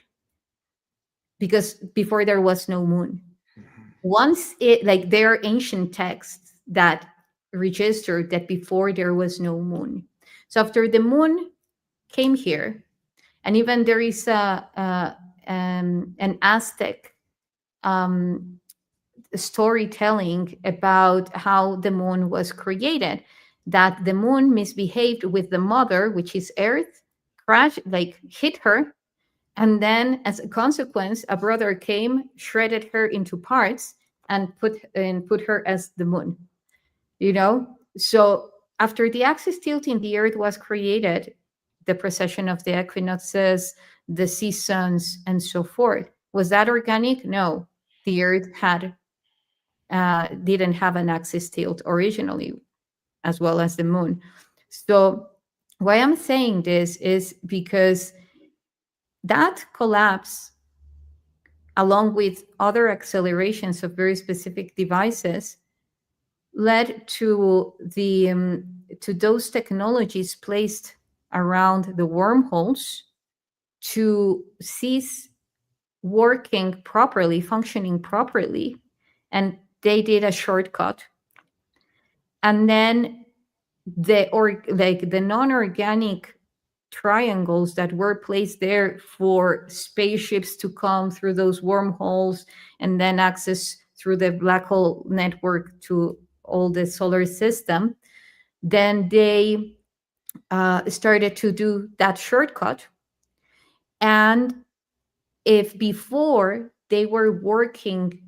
because before there was no moon. Mhm. Once it, like, there are ancient texts that registered that before there was no moon. So after the moon came here, and even there is an Aztec um, storytelling about how the moon was created, that the moon misbehaved with the mother, which is Earth, crashed, like hit her, and then, as a consequence, a brother came, shredded her into parts, and put her as the moon. So after the axis tilting, the Earth was created, the precession of the equinoxes, the seasons, and so forth. Was that organic? No. The Earth didn't have an axis tilt originally, as well as the moon. So why I'm saying this is because that collapse, along with other accelerations of very specific devices, led to those technologies placed around the wormholes to cease working properly, functioning properly, and they did a shortcut. And then the non-organic triangles that were placed there for spaceships to come through those wormholes and then access through the black hole network to all the solar system, then they started to do that shortcut. And if before they were working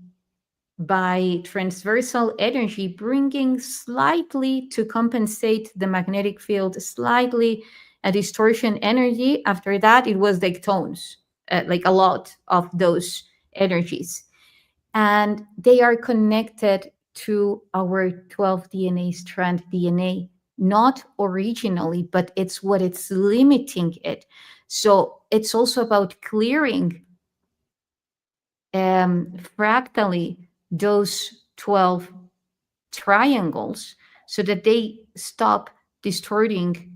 by transversal energy, bringing slightly to compensate the magnetic field, slightly a distortion energy. After that, it was like tones, like a lot of those energies. And they are connected to our 12 DNA strand DNA, not originally, but it's what it's limiting it. So it's also about clearing fractally those 12 triangles so that they stop distorting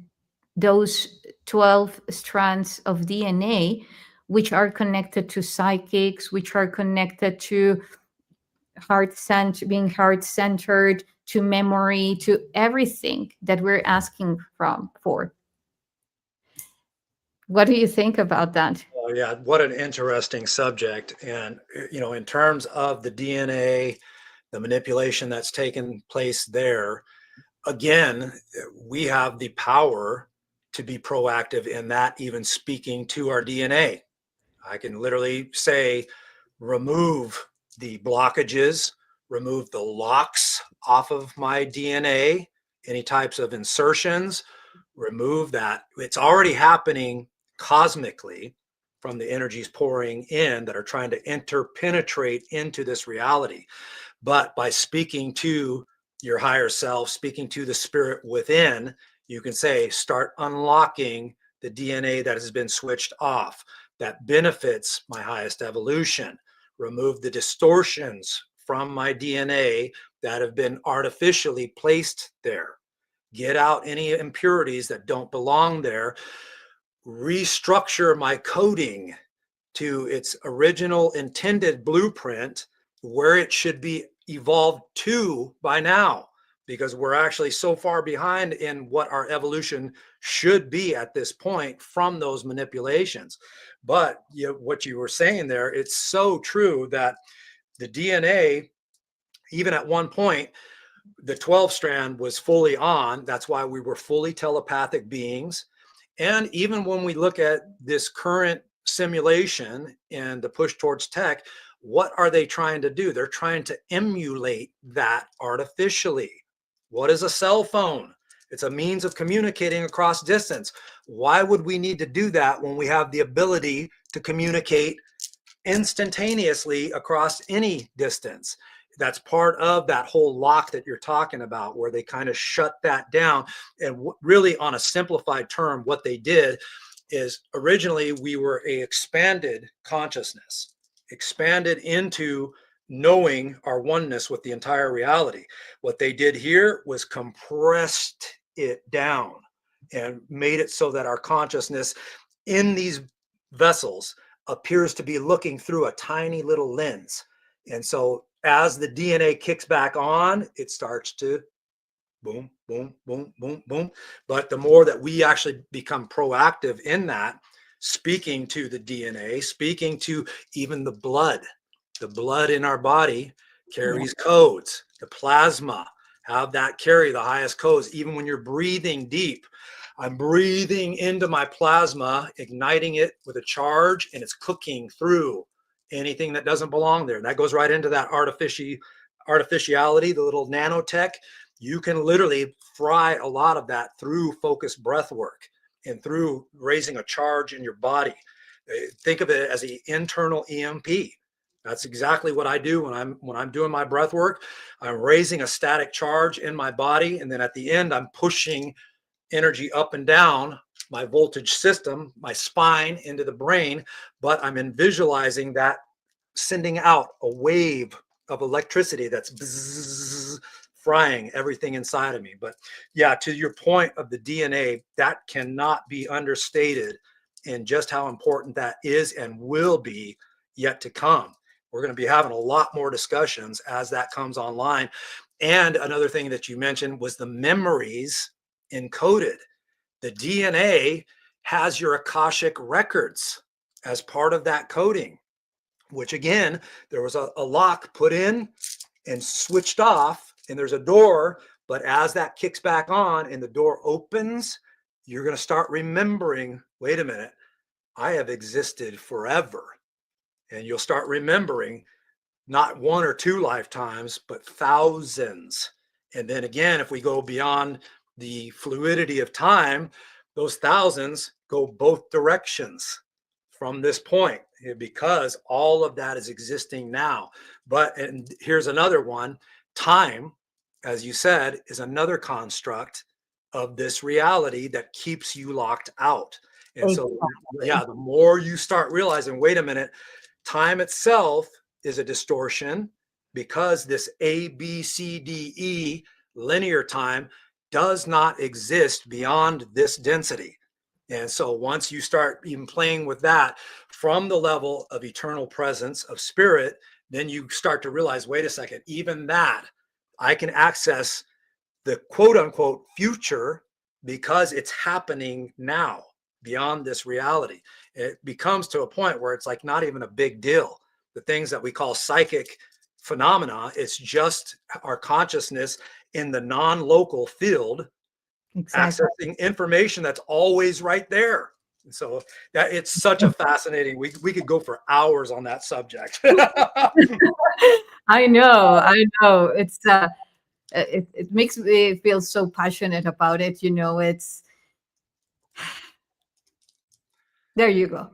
those 12 strands of DNA, which are connected to psychics, which are connected to being heart-centered, to memory, to everything that we're asking for. What do you think about that? Oh, yeah, what an interesting subject. And, in terms of the DNA, the manipulation that's taken place there, again, we have the power to be proactive in that, even speaking to our DNA. I can literally say, remove the blockages, remove the locks off of my DNA, any types of insertions, remove that. It's already happening cosmically from the energies pouring in that are trying to interpenetrate into this reality. But by speaking to your higher self, speaking to the spirit within, you can say, start unlocking the DNA that has been switched off that benefits my highest evolution. Remove the distortions from my DNA that have been artificially placed there. Get out any impurities that don't belong there. Restructure my coding to its original intended blueprint, where it should be evolved to by now, because we're actually so far behind in what our evolution should be at this point from those manipulations. But what you were saying there, it's so true that the DNA, even at one point, the 12 strand was fully on. That's why we were fully telepathic beings. And even when we look at this current simulation and the push towards tech, what are they trying to do? They're trying to emulate that artificially. What is a cell phone? It's a means of communicating across distance. Why would we need to do that when we have the ability to communicate instantaneously across any distance? That's part of that whole lock that you're talking about, where they kind of shut that down. And really, on a simplified term, what they did is originally we were a expanded consciousness, expanded into knowing our oneness with the entire reality. What they did here was compressed it down and made it so that our consciousness in these vessels appears to be looking through a tiny little lens. And so as the DNA kicks back on, it starts to boom, boom, boom, boom, boom. But the more that we actually become proactive in that, speaking to the DNA, speaking to even the blood in our body carries codes. The plasma have that carry the highest codes. Even when you're breathing deep, I'm breathing into my plasma, igniting it with a charge, and it's cooking through anything that doesn't belong there. And that goes right into that artificiality, the little nanotech. You can literally fry a lot of that through focused breath work and through raising a charge in your body. Think of it as an internal EMP. That's exactly what I do when I'm doing my breath work. I'm raising a static charge in my body, and then at the end, I'm pushing energy up and down my voltage system, my spine into the brain, but I'm visualizing that sending out a wave of electricity that's bzzz, frying everything inside of me. But yeah, to your point of the DNA, that cannot be understated in just how important that is and will be yet to come. We're going to be having a lot more discussions as that comes online. And another thing that you mentioned was the memories encoded. The DNA has your Akashic records as part of that coding, which again, there was a lock put in and switched off, and there's a door, but as that kicks back on and the door opens, you're going to start remembering, wait a minute, I have existed forever. And you'll start remembering not one or two lifetimes, but thousands. And then again, if we go beyond the fluidity of time, those thousands go both directions from this point, because all of that is existing now. But, and here's another one, time, as you said, is another construct of this reality that keeps you locked out. And so, yeah, the more you start realizing, wait a minute, time itself is a distortion, because this A, B, C, D, E linear time does not exist beyond this density. And so once you start even playing with that from the level of eternal presence of spirit, then you start to realize, wait a second, even that I can access the quote unquote future because it's happening now beyond this reality. It becomes to a point where it's like not even a big deal. The things that we call psychic phenomena, it's just our consciousness in the non-local field Exactly. accessing information that's always right there. And so that it's such a fascinating, we could go for hours on that subject. I know, I know. It makes me feel so passionate about it. You know, it's there you go.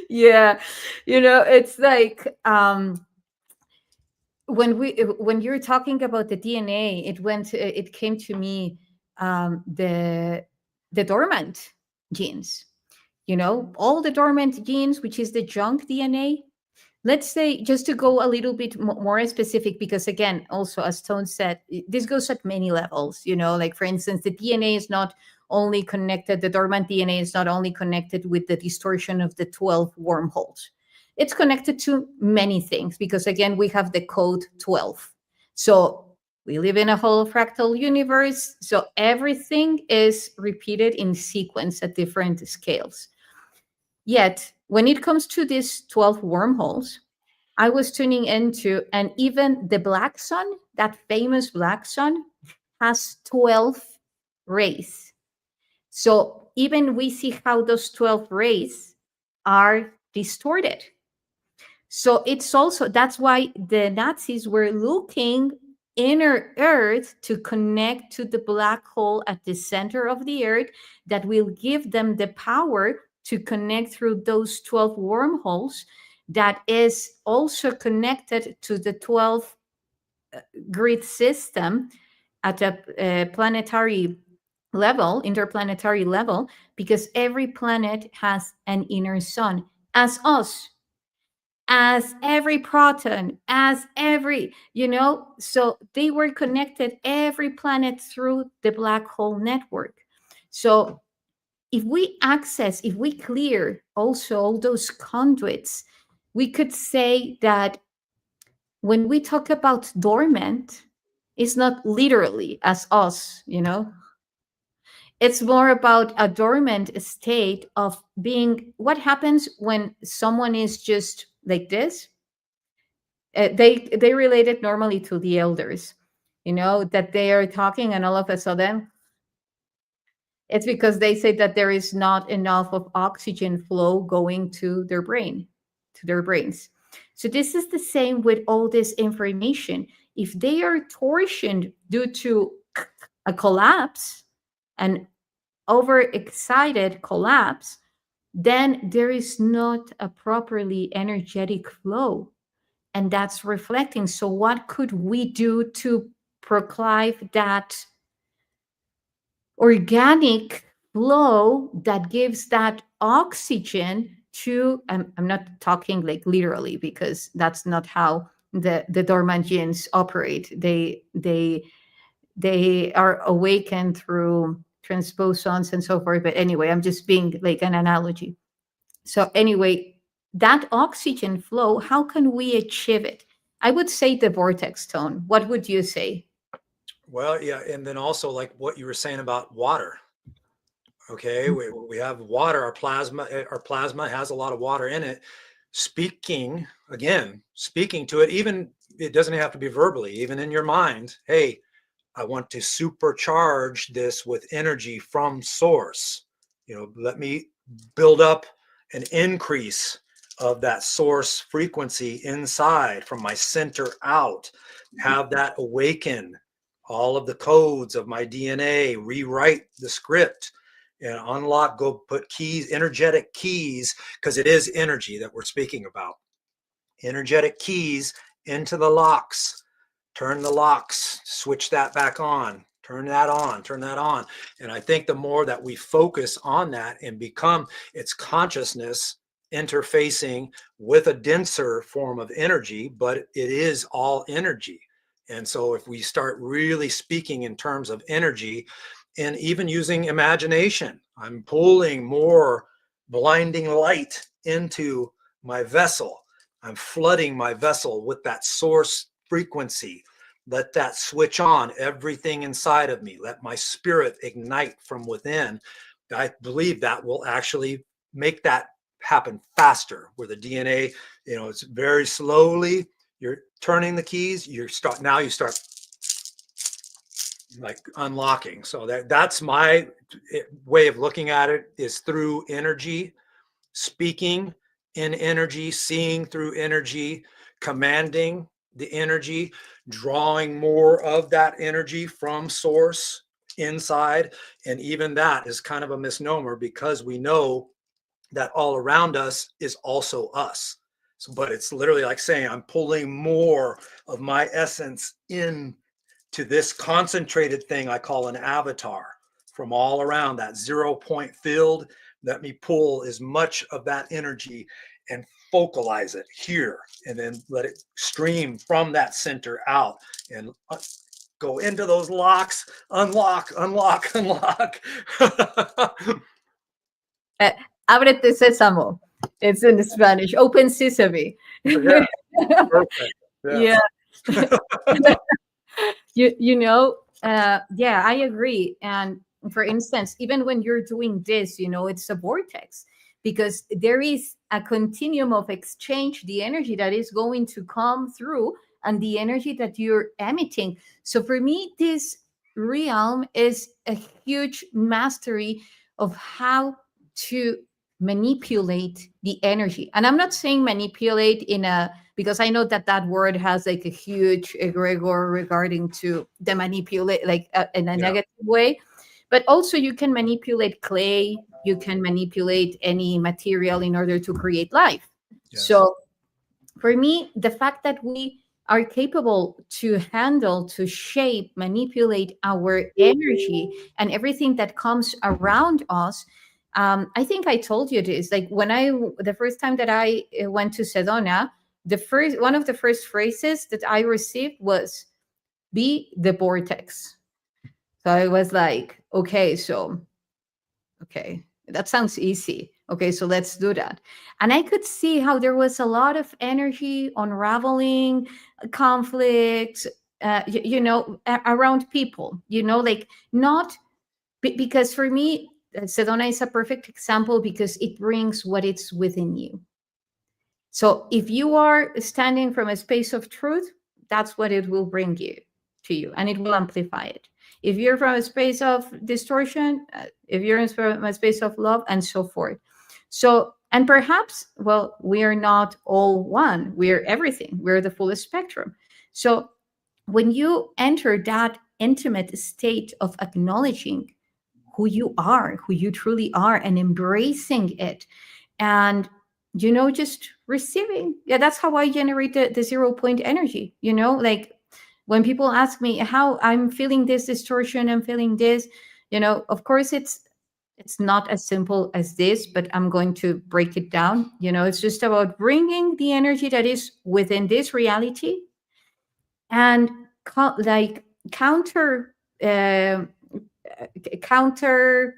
Yeah, you know, it's like when you're talking about the DNA, it came to me the dormant genes. You know, all the dormant genes, which is the junk DNA. Let's say, just to go a little bit more specific, because again, also as Tone said, this goes at many levels. You know, like for instance, the DNA is not only connected, the dormant DNA is not only connected with the distortion of the 12 wormholes. It's connected to many things because again, we have the code 12. So we live in a holofractal universe. So everything is repeated in sequence at different scales. Yet, when it comes to these 12 wormholes, I was tuning into, and even the black sun, that famous black sun, has 12 rays. So even we see how those 12 rays are distorted. So it's also, that's why the Nazis were looking inner Earth to connect to the black hole at the center of the Earth that will give them the power to connect through those 12 wormholes that is also connected to the 12 grid system at a planetary level, interplanetary level, because every planet has an inner sun, as us, as every proton, as every, you know, so they were connected, every planet, through the black hole network. So if we access, if we clear also all those conduits, we could say that when we talk about dormant, it's not literally as us, you know, it's more about a dormant state of being. What happens when someone is just like this? They relate it normally to the elders, you know, that they are talking and all of a sudden it's because they say that there is not enough of oxygen flow going to their brain, to their brains. So this is the same with all this information. If they are torsioned due to a collapse, an overexcited collapse, then there is not a properly energetic flow. And that's reflecting. So, what could we do to proclive that organic flow that gives that oxygen to? I'm not talking like literally because that's not how the dormant genes operate. They are awakened through transposons and so forth. But anyway, I'm just being like an analogy. So anyway, that oxygen flow, how can we achieve it? I would say the vortex tone. What would you say? Well, yeah, and then also like what you were saying about water. Okay, we have water. Our plasma has a lot of water in it. Speaking again, speaking to it, even it doesn't have to be verbally, even in your mind. Hey, I want to supercharge this with energy from source. You know, let me build up an increase of that source frequency inside from my center out. Have that awaken all of the codes of my DNA, rewrite the script and unlock, go put keys, energetic keys, because it is energy that we're speaking about. Energetic keys into the locks. Turn the locks, switch that back on, turn that on, turn that on. And I think the more that we focus on that and become its consciousness interfacing with a denser form of energy, but it is all energy. And so if we start really speaking in terms of energy and even using imagination, I'm pulling more blinding light into my vessel. I'm flooding my vessel with that source frequency. Let that switch on everything inside of me. Let my spirit ignite from within. I believe that will actually make that happen faster, where the DNA, it's very slowly, you're turning the keys, you start like unlocking. So that's my way of looking at it, is through energy, speaking in energy, seeing through energy, commanding the energy, drawing more of that energy from source inside. And even that is kind of a misnomer, because we know that all around us is also us. So, but it's literally like saying I'm pulling more of my essence in to this concentrated thing I call an avatar, from all around that 0 point field. Let me pull as much of that energy and focalize it here, and then let it stream from that center out and go into those locks, unlock, unlock, unlock. Ábrete sésamo. It's in Spanish. Open sesame. Yeah, perfect. Yeah. Yes. Yeah, I agree. And for instance, even when you're doing this, it's a vortex, because there is a continuum of exchange, the energy that is going to come through and the energy that you're emitting. So for me, this realm is a huge mastery of how to manipulate the energy. And I'm not saying manipulate because I know that word has like a huge egregor regarding to the manipulate, like in a Yeah. negative way. But also you can manipulate clay, you can manipulate any material in order to create life. Yes. So for me, the fact that we are capable to handle, to shape, manipulate our energy and everything that comes around us. I think I told you this. Like the first time that I went to Sedona, one of the first phrases that I received was "Be the vortex." So I was like, okay, that sounds easy. Okay, so let's do that. And I could see how there was a lot of energy unraveling, conflicts, around people, like not because for me, Sedona is a perfect example because it brings what it's within you. So if you are standing from a space of truth, that's what it will bring you to you, and it will amplify it. If you're from a space of distortion, if you're from a space of love, and so forth. So, and perhaps, well, we are not all one. We're everything. We're the full spectrum. So when you enter that intimate state of acknowledging who you are, who you truly are, and embracing it, and just receiving. Yeah, that's how I generate the 0 point energy. Like when people ask me how I'm feeling this distortion, I'm feeling this, of course it's not as simple as this, but I'm going to break it down. It's just about bringing the energy that is within this reality and counter counter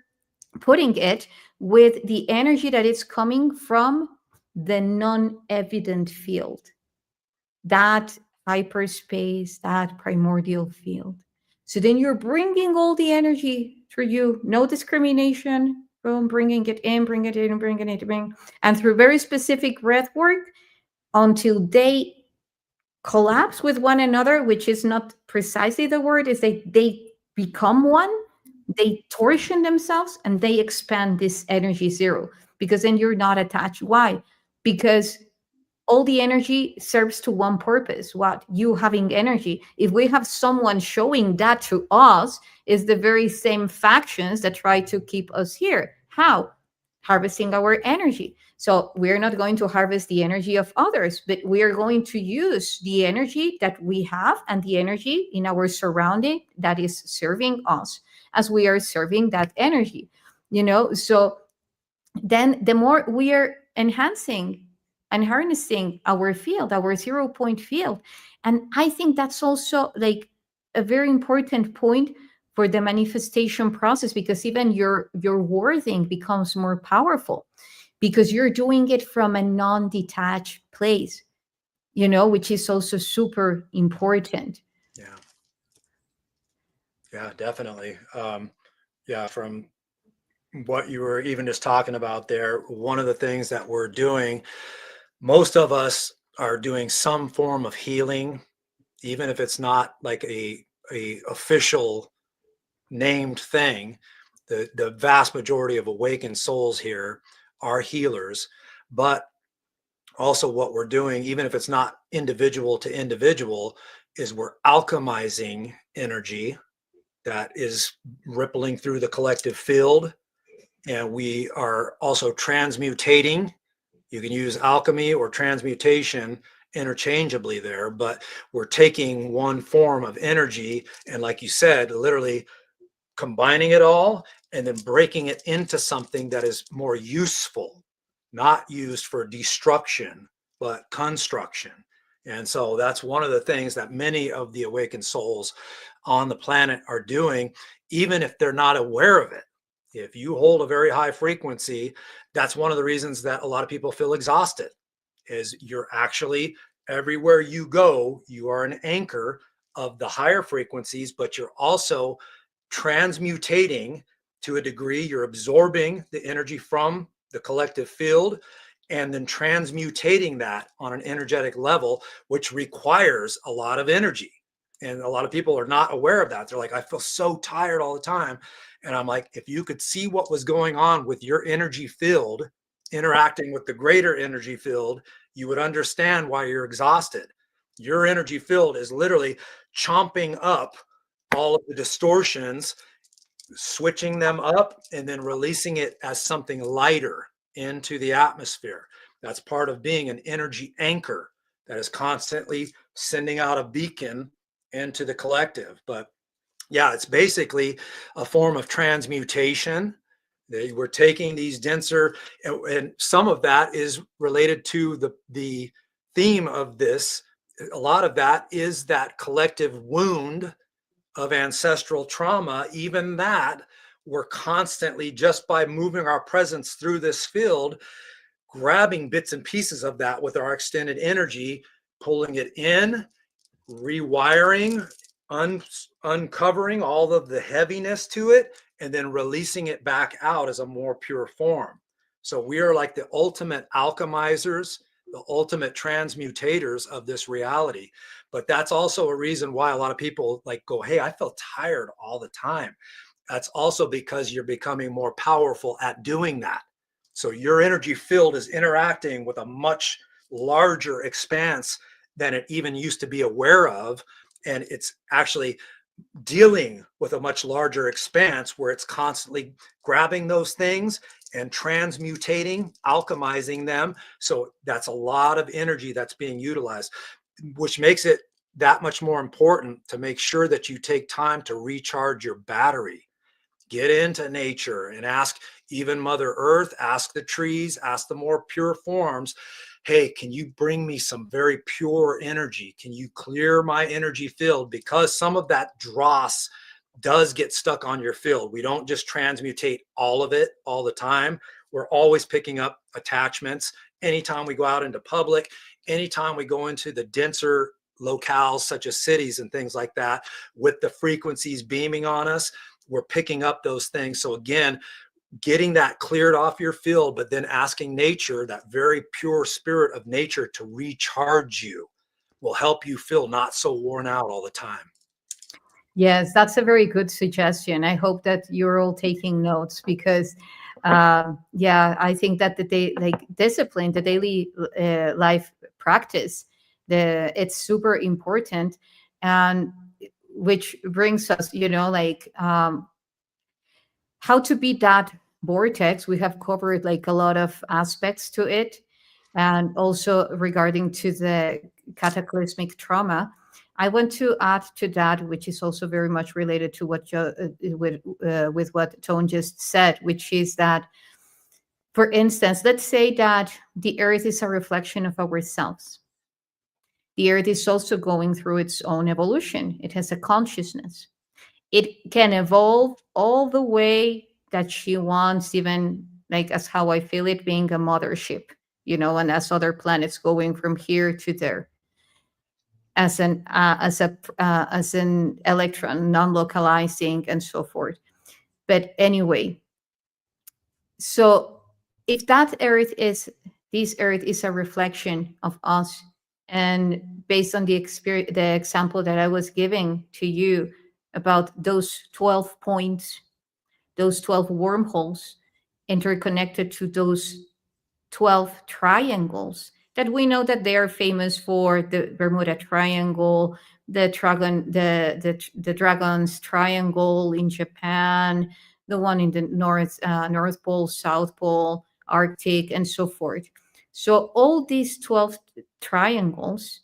putting it with the energy that is coming from the non-evident field, that hyperspace, that primordial field. So then you're bringing all the energy through you, no discrimination, boom, bringing it in, bring it in, bringing it in, and through very specific breath work until they collapse with one another, which is not precisely the word, is they become one, they torsion themselves, and they expand this energy zero, because then you're not attached. Why? Because all the energy serves to one purpose. What? You having energy. If we have someone showing that to us, is the very same factions that try to keep us here. How? Harvesting our energy. So we're not going to harvest the energy of others, but we are going to use the energy that we have and the energy in our surrounding that is serving us as we are serving that energy. So then the more we are enhancing and harnessing our field, our 0 point field. And I think that's also like a very important point for the manifestation process, because even your wording becomes more powerful because you're doing it from a non-detached place, which is also super important. Yeah. Yeah, definitely. Yeah, from what you were even just talking about there, one of the things that we're doing, most of us are doing some form of healing, even if it's not like a official named thing. The vast majority of awakened souls here are healers, but also what we're doing, even if it's not individual to individual, is we're alchemizing energy that is rippling through the collective field. And we are also transmutating. You can use alchemy or transmutation interchangeably there, but we're taking one form of energy and, like you said, literally combining it all and then breaking it into something that is more useful, not used for destruction, but construction. And so that's one of the things that many of the awakened souls on the planet are doing, even if they're not aware of it. If you hold a very high frequency, that's one of the reasons that a lot of people feel exhausted, is you're actually, everywhere you go, you are an anchor of the higher frequencies, but you're also transmutating to a degree. You're absorbing the energy from the collective field and then transmutating that on an energetic level, which requires a lot of energy. And a lot of people are not aware of that. They're like, I feel so tired all the time. And I'm like, if you could see what was going on with your energy field interacting with the greater energy field, you would understand why you're exhausted. Your energy field is literally chomping up all of the distortions, switching them up, and then releasing it as something lighter into the atmosphere. That's part of being an energy anchor that is constantly sending out a beacon into the collective. But yeah, it's basically a form of transmutation. They were taking these denser, and some of that is related to the theme of this. A lot of that is that collective wound of ancestral trauma. Even that, we're constantly, just by moving our presence through this field, grabbing bits and pieces of that with our extended energy, pulling it in, rewiring, uncovering all of the heaviness to it, and then releasing it back out as a more pure form. So we are like the ultimate alchemizers, the ultimate transmutators of this reality. But that's also a reason why a lot of people like go, hey, I feel tired all the time. That's also because you're becoming more powerful at doing that. So your energy field is interacting with a much larger expanse than it even used to be aware of. And it's actually dealing with a much larger expanse where it's constantly grabbing those things and transmutating, alchemizing them. So that's a lot of energy that's being utilized, which makes it that much more important to make sure that you take time to recharge your battery. Get into nature and ask even Mother Earth, ask the trees, ask the more pure forms, hey, can you bring me some very pure energy? Can you clear my energy field? Because some of that dross does get stuck on your field. We don't just transmutate all of it all the time. We're always picking up attachments. Anytime we go out into public, anytime we go into the denser locales such as cities and things like that, with the frequencies beaming on us, we're picking up those things. So again, getting that cleared off your field, but then asking nature, that very pure spirit of nature, to recharge you will help you feel not so worn out all the time. Yes, that's a very good suggestion. I hope that you're all taking notes because, yeah, I think that like discipline, the daily life practice, it's super important, and which brings us, like how to beat that vortex. We have covered like a lot of aspects to it, and also regarding to the cataclysmic trauma. I want to add to that, which is also very much related to what with what Tone just said, which is that For instance, let's say that the earth is a reflection of ourselves. The earth is also going through its own evolution. It has a consciousness. It can evolve all the way that she wants, even like as how I feel it being a mothership, and as other planets going from here to there, as an electron, non-localizing, and so forth. But anyway, so if this earth is a reflection of us, and based on the example that I was giving to you about those 12 points, those 12 wormholes interconnected to those 12 triangles that we know that they are famous for, the Bermuda Triangle, the Dragon's Triangle in Japan, the one in the North Pole, South Pole, Arctic, and so forth. So all these 12 triangles,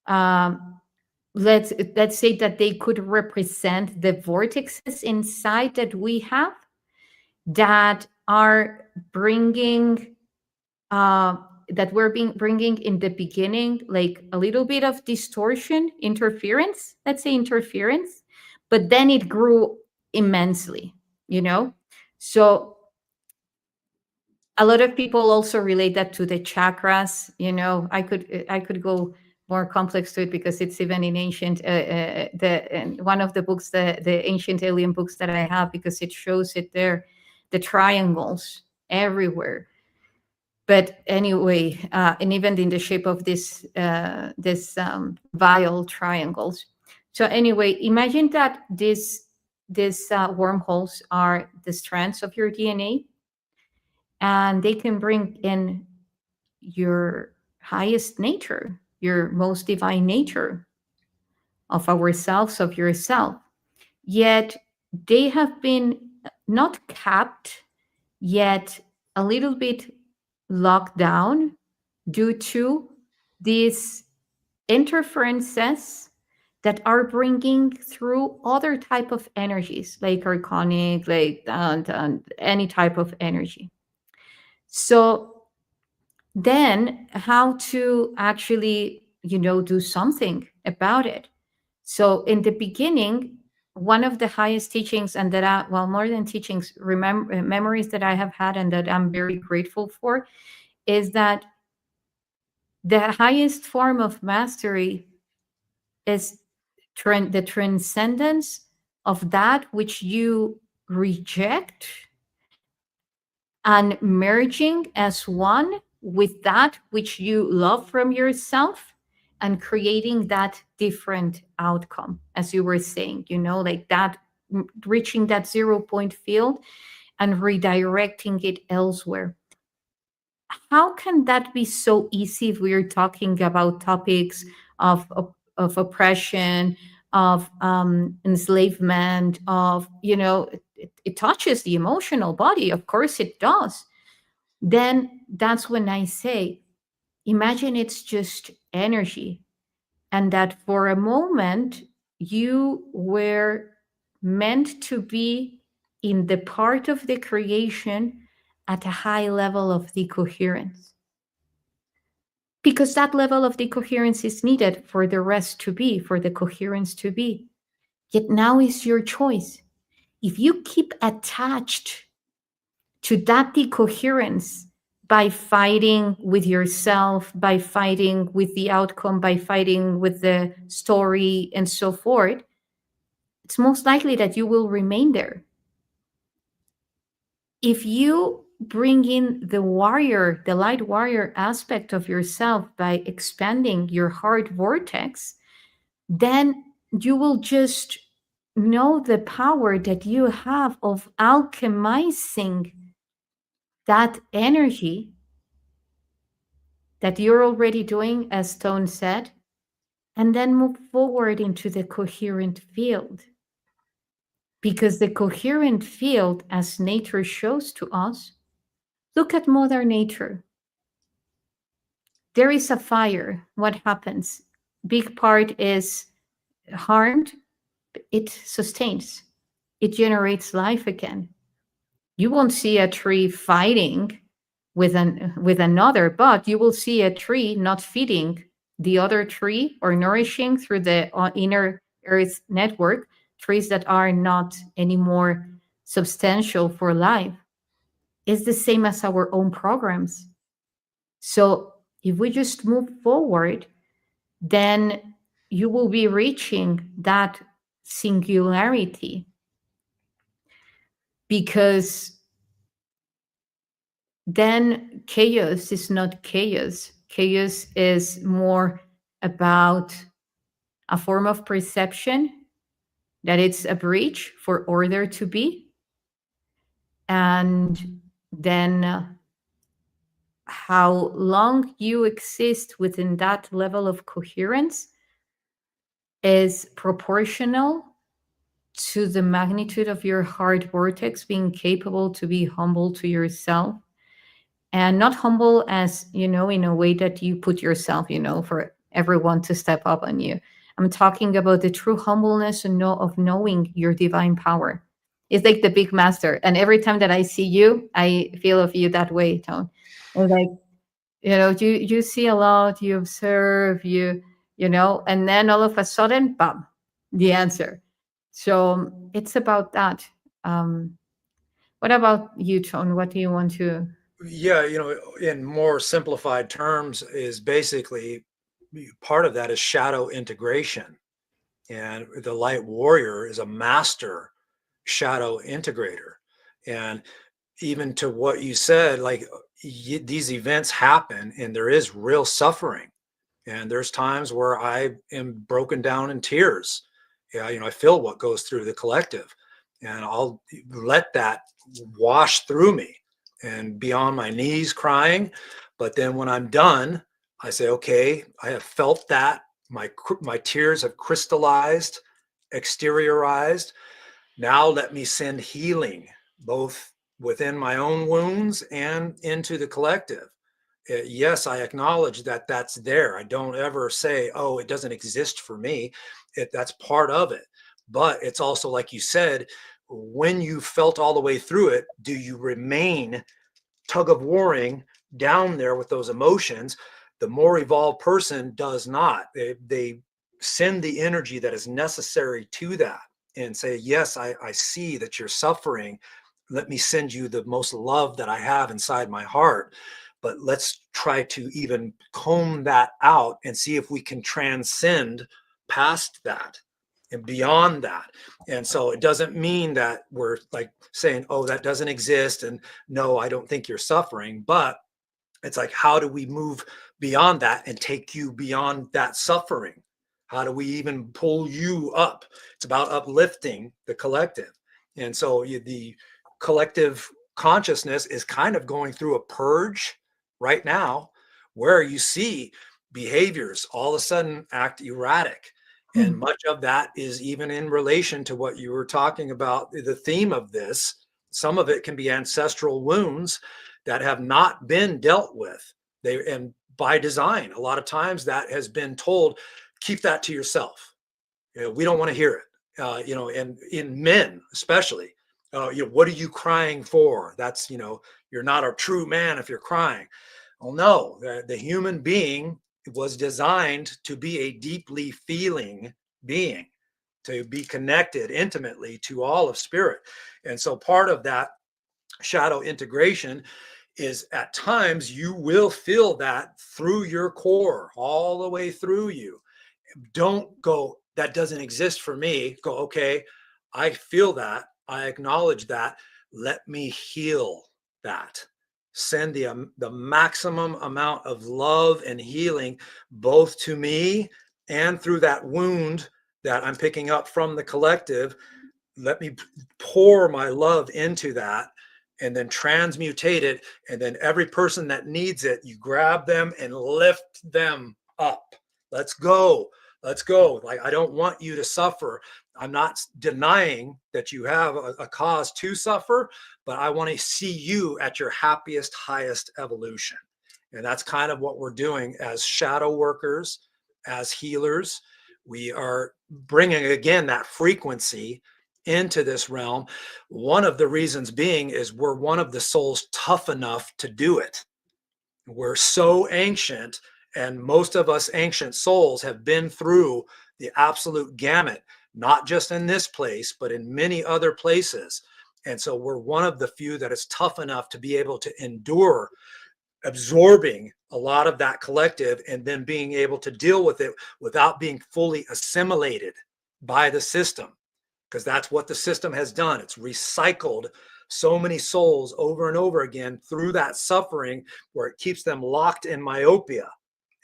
let's say that they could represent the vortexes inside that we have, that are bringing that we're bringing in the beginning, like a little bit of distortion, interference, let's say interference, but then it grew immensely, So a lot of people also relate that to the chakras. I could go more complex to it because it's even in ancient one of the books, the ancient alien books that I have, because it shows it there, the triangles everywhere. But anyway, and even in the shape of this vial triangles. So anyway, imagine that these wormholes are the strands of your DNA, and they can bring in your highest nature, your most divine nature of ourselves, of yourself. Yet they have been not capped, yet a little bit locked down due to these interferences that are bringing through other type of energies, like archonic, like and any type of energy. So then how to actually do something about it? So in the beginning, one of the highest teachings, and that more than teachings, memories that I have had and that I'm very grateful for, is that the highest form of mastery is the transcendence of that which you reject, and merging as one with that which you love from yourself, and creating that different outcome, as you were saying, like that, reaching that 0 point field and redirecting it elsewhere. How can that be so easy if we are talking about topics of oppression, of enslavement, of it touches the emotional body, of course it does. Then that's when I say, imagine it's just energy, and that for a moment you were meant to be in the part of the creation at a high level of decoherence, because that level of decoherence is needed for the rest to be, for the coherence to be. Yet now is your choice. If you keep attached to that decoherence by fighting with yourself, by fighting with the outcome, by fighting with the story, and so forth, it's most likely that you will remain there. If you bring in the warrior, the light warrior aspect of yourself by expanding your heart vortex, then you will just know the power that you have of alchemizing that energy that you're already doing, as Tone said, and then move forward into the coherent field. Because the coherent field, as nature shows to us, look at Mother Nature. There is a fire. What happens? Big part is harmed. It sustains. It generates life again. You won't see a tree fighting with another, but you will see a tree not feeding the other tree or nourishing through the inner earth network trees that are not anymore substantial for life. It's the same as our own programs. So if we just move forward, then you will be reaching that singularity, because then chaos is not chaos. Chaos is more about a form of perception that it's a breach for order to be. And then how long you exist within that level of coherence is proportional to the magnitude of your heart vortex being capable to be humble to yourself, and not humble as, in a way that you put yourself, for everyone to step up on you. I'm talking about the true humbleness and of knowing your divine power. It's like the big master. And every time that I see you, I feel of you that way, Tone. And like, you see a lot, you observe, and then all of a sudden, bam, the answer. So it's about that. What about you, Tone? What do you want to? Yeah, in more simplified terms, is basically part of that is shadow integration. And the light warrior is a master shadow integrator. And even to what you said, like these events happen and there is real suffering. And there's times where I am broken down in tears. Yeah, I feel what goes through the collective, and I'll let that wash through me and be on my knees crying. But then when I'm done, I say, okay, I have felt that. My tears have crystallized, exteriorized. Now let me send healing, both within my own wounds and into the collective. Yes, I acknowledge that that's there. I don't ever say, oh, it doesn't exist for me. That's part of it. But it's also, like you said, when you felt all the way through it, do you remain tug of warring down there with those emotions? The more evolved person does not. They send the energy that is necessary to that and say, yes, I see that you're suffering. Let me send you the most love that I have inside my heart. But let's try to even comb that out and see if we can transcend past that and beyond that. And so it doesn't mean that we're like saying, oh, that doesn't exist, and no, I don't think you're suffering. But it's like, how do we move beyond that and take you beyond that suffering? How do we even pull you up? It's about uplifting the collective. And so the collective consciousness is kind of going through a purge right now, where you see behaviors all of a sudden act erratic. And much of that is even in relation to what you were talking about, the theme of this. Some of it can be ancestral wounds that have not been dealt with. And by design, a lot of times that has been told, keep that to yourself. We don't want to hear it. And in men especially, what are you crying for? That's, you're not a true man if you're crying. Well, no, the human being was designed to be a deeply feeling being, to be connected intimately to all of spirit. And so part of that shadow integration is, at times you will feel that through your core, all the way through you. Don't go, that doesn't exist for me. Go, okay, I feel that. I acknowledge that. Let me heal that. Send the maximum amount of love and healing, both to me and through that wound that I'm picking up from the collective. Let me pour my love into that and then transmutate it. And then every person that needs it, you grab them and lift them up. Let's go. Let's go. Like, I don't want you to suffer. I'm not denying that you have a cause to suffer, but I want to see you at your happiest, highest evolution. And that's kind of what we're doing as shadow workers, as healers. We are bringing again that frequency into this realm. One of the reasons being is we're one of the souls tough enough to do it. We're so ancient, and most of us ancient souls have been through the absolute gamut, not just in this place, but in many other places. And so we're one of the few that is tough enough to be able to endure absorbing a lot of that collective and then being able to deal with it without being fully assimilated by the system, because that's what the system has done. It's recycled so many souls over and over again through that suffering, where it keeps them locked in myopia.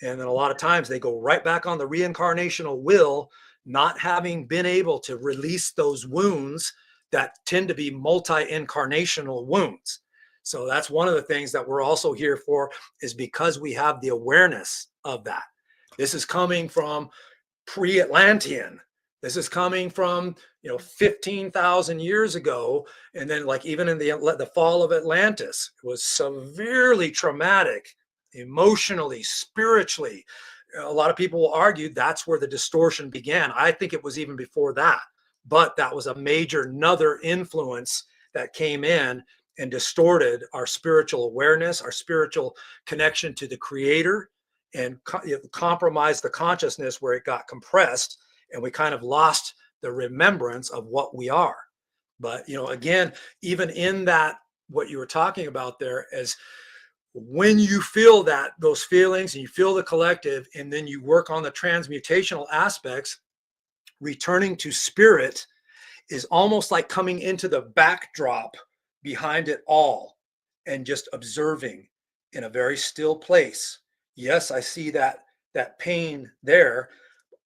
And then a lot of times they go right back on the reincarnational wheel, not having been able to release those wounds that tend to be multi-incarnational wounds. So that's one of the things that we're also here for, is because we have the awareness of that. This is coming from pre-Atlantean. This is coming from 15,000 years ago, and then like even in the fall of Atlantis, it was severely traumatic, emotionally, spiritually. A lot of people will argue that's where the distortion began. I think it was even before that, but that was a major another influence that came in and distorted our spiritual awareness, our spiritual connection to the Creator, and compromised the consciousness, where it got compressed and we kind of lost the remembrance of what we are. But again, even in that, what you were talking about there, is when you feel those feelings and you feel the collective, and then you work on the transmutational aspects, returning to spirit is almost like coming into the backdrop behind it all and just observing in a very still place. Yes, I see that pain there.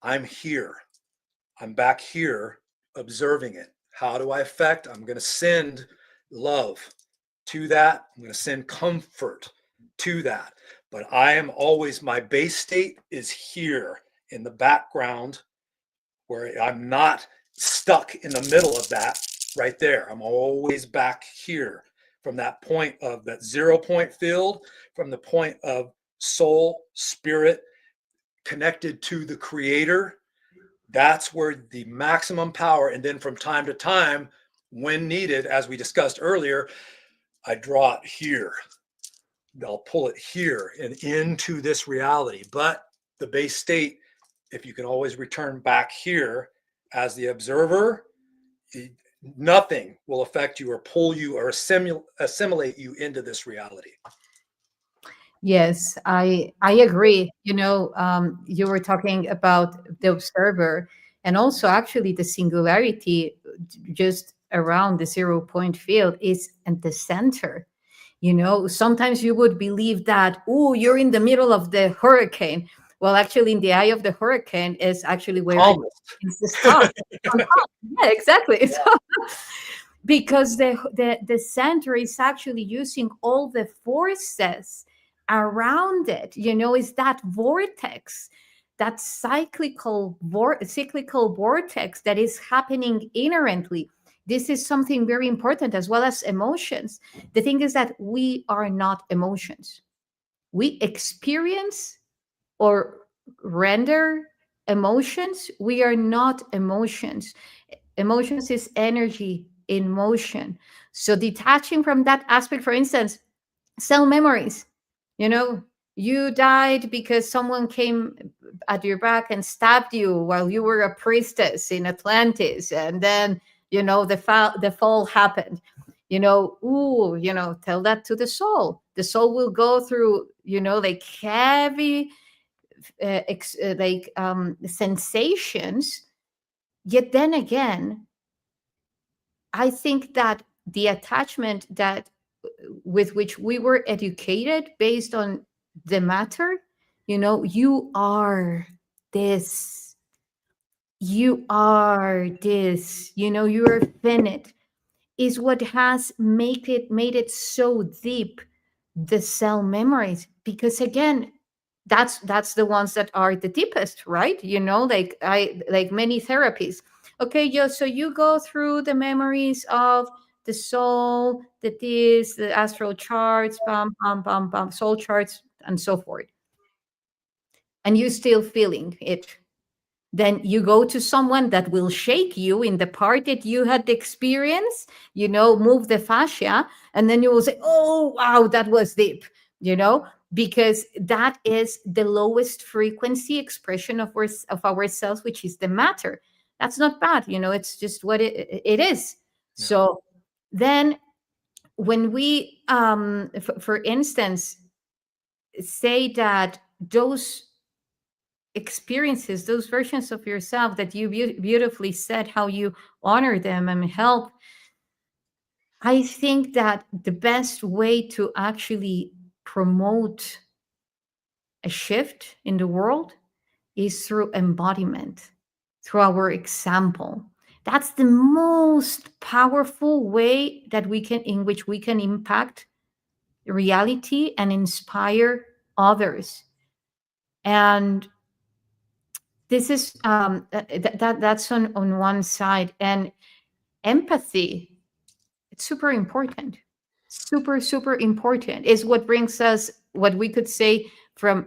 I'm here. I'm back here observing it. How do I affect? I'm going to send love to that. I'm going to send comfort to that. But I am always, my base state is here in the background, where I'm not stuck in the middle of that right there. I'm always back here from that point of that 0 point field, from the point of soul, spirit, connected to the Creator. That's where the maximum power. And then from time to time, when needed, as we discussed earlier, I draw it here. I'll pull it here and into this reality. But the base state, if you can always return back here as the observer, nothing will affect you or pull you or assimilate you into this reality. Yes, I agree. You were talking about the observer, and also actually the singularity just around the 0 point field is at the center. Sometimes you would believe that, oh, you're in the middle of the hurricane. Well, actually, in the eye of the hurricane is actually where Calmest. it's the stop. Yeah, exactly. Yeah. So, because the center is actually using all the forces around it. Is that vortex, that cyclical vortex that is happening inherently. This is something very important, as well as emotions. The thing is that we are not emotions. We experience or render emotions. We are not emotions. Emotions is energy in motion. So detaching from that aspect, for instance, cell memories. You died because someone came at your back and stabbed you while you were a priestess in Atlantis, and then the fall happened. Tell that to the soul. The soul will go through like heavy sensations. Yet then again, I think that the attachment that with which we were educated based on the matter, you are this, you are finite, is what has made it so deep, the cell memories. Because again, that's the ones that are the deepest, right? Like many therapies. Okay, so you go through the memories of the soul, the astral charts, bam bam bam bam, soul charts, and so forth, and you still feeling it. then you go to someone that will shake you in the part that you had experienced, move the fascia, and then you will say, oh, wow, that was deep, because that is the lowest frequency expression of ourselves, which is the matter. That's not bad, it's just what it is. Yeah. So then when we, for instance, say that those experiences, those versions of yourself that you beautifully said, how you honor them and help, I think that the best way to actually promote a shift in the world is through embodiment, through our example. That's the most powerful way that in which we can impact reality and inspire others. And this is that's on one side. And empathy, it's super important, super important, is what brings us what we could say from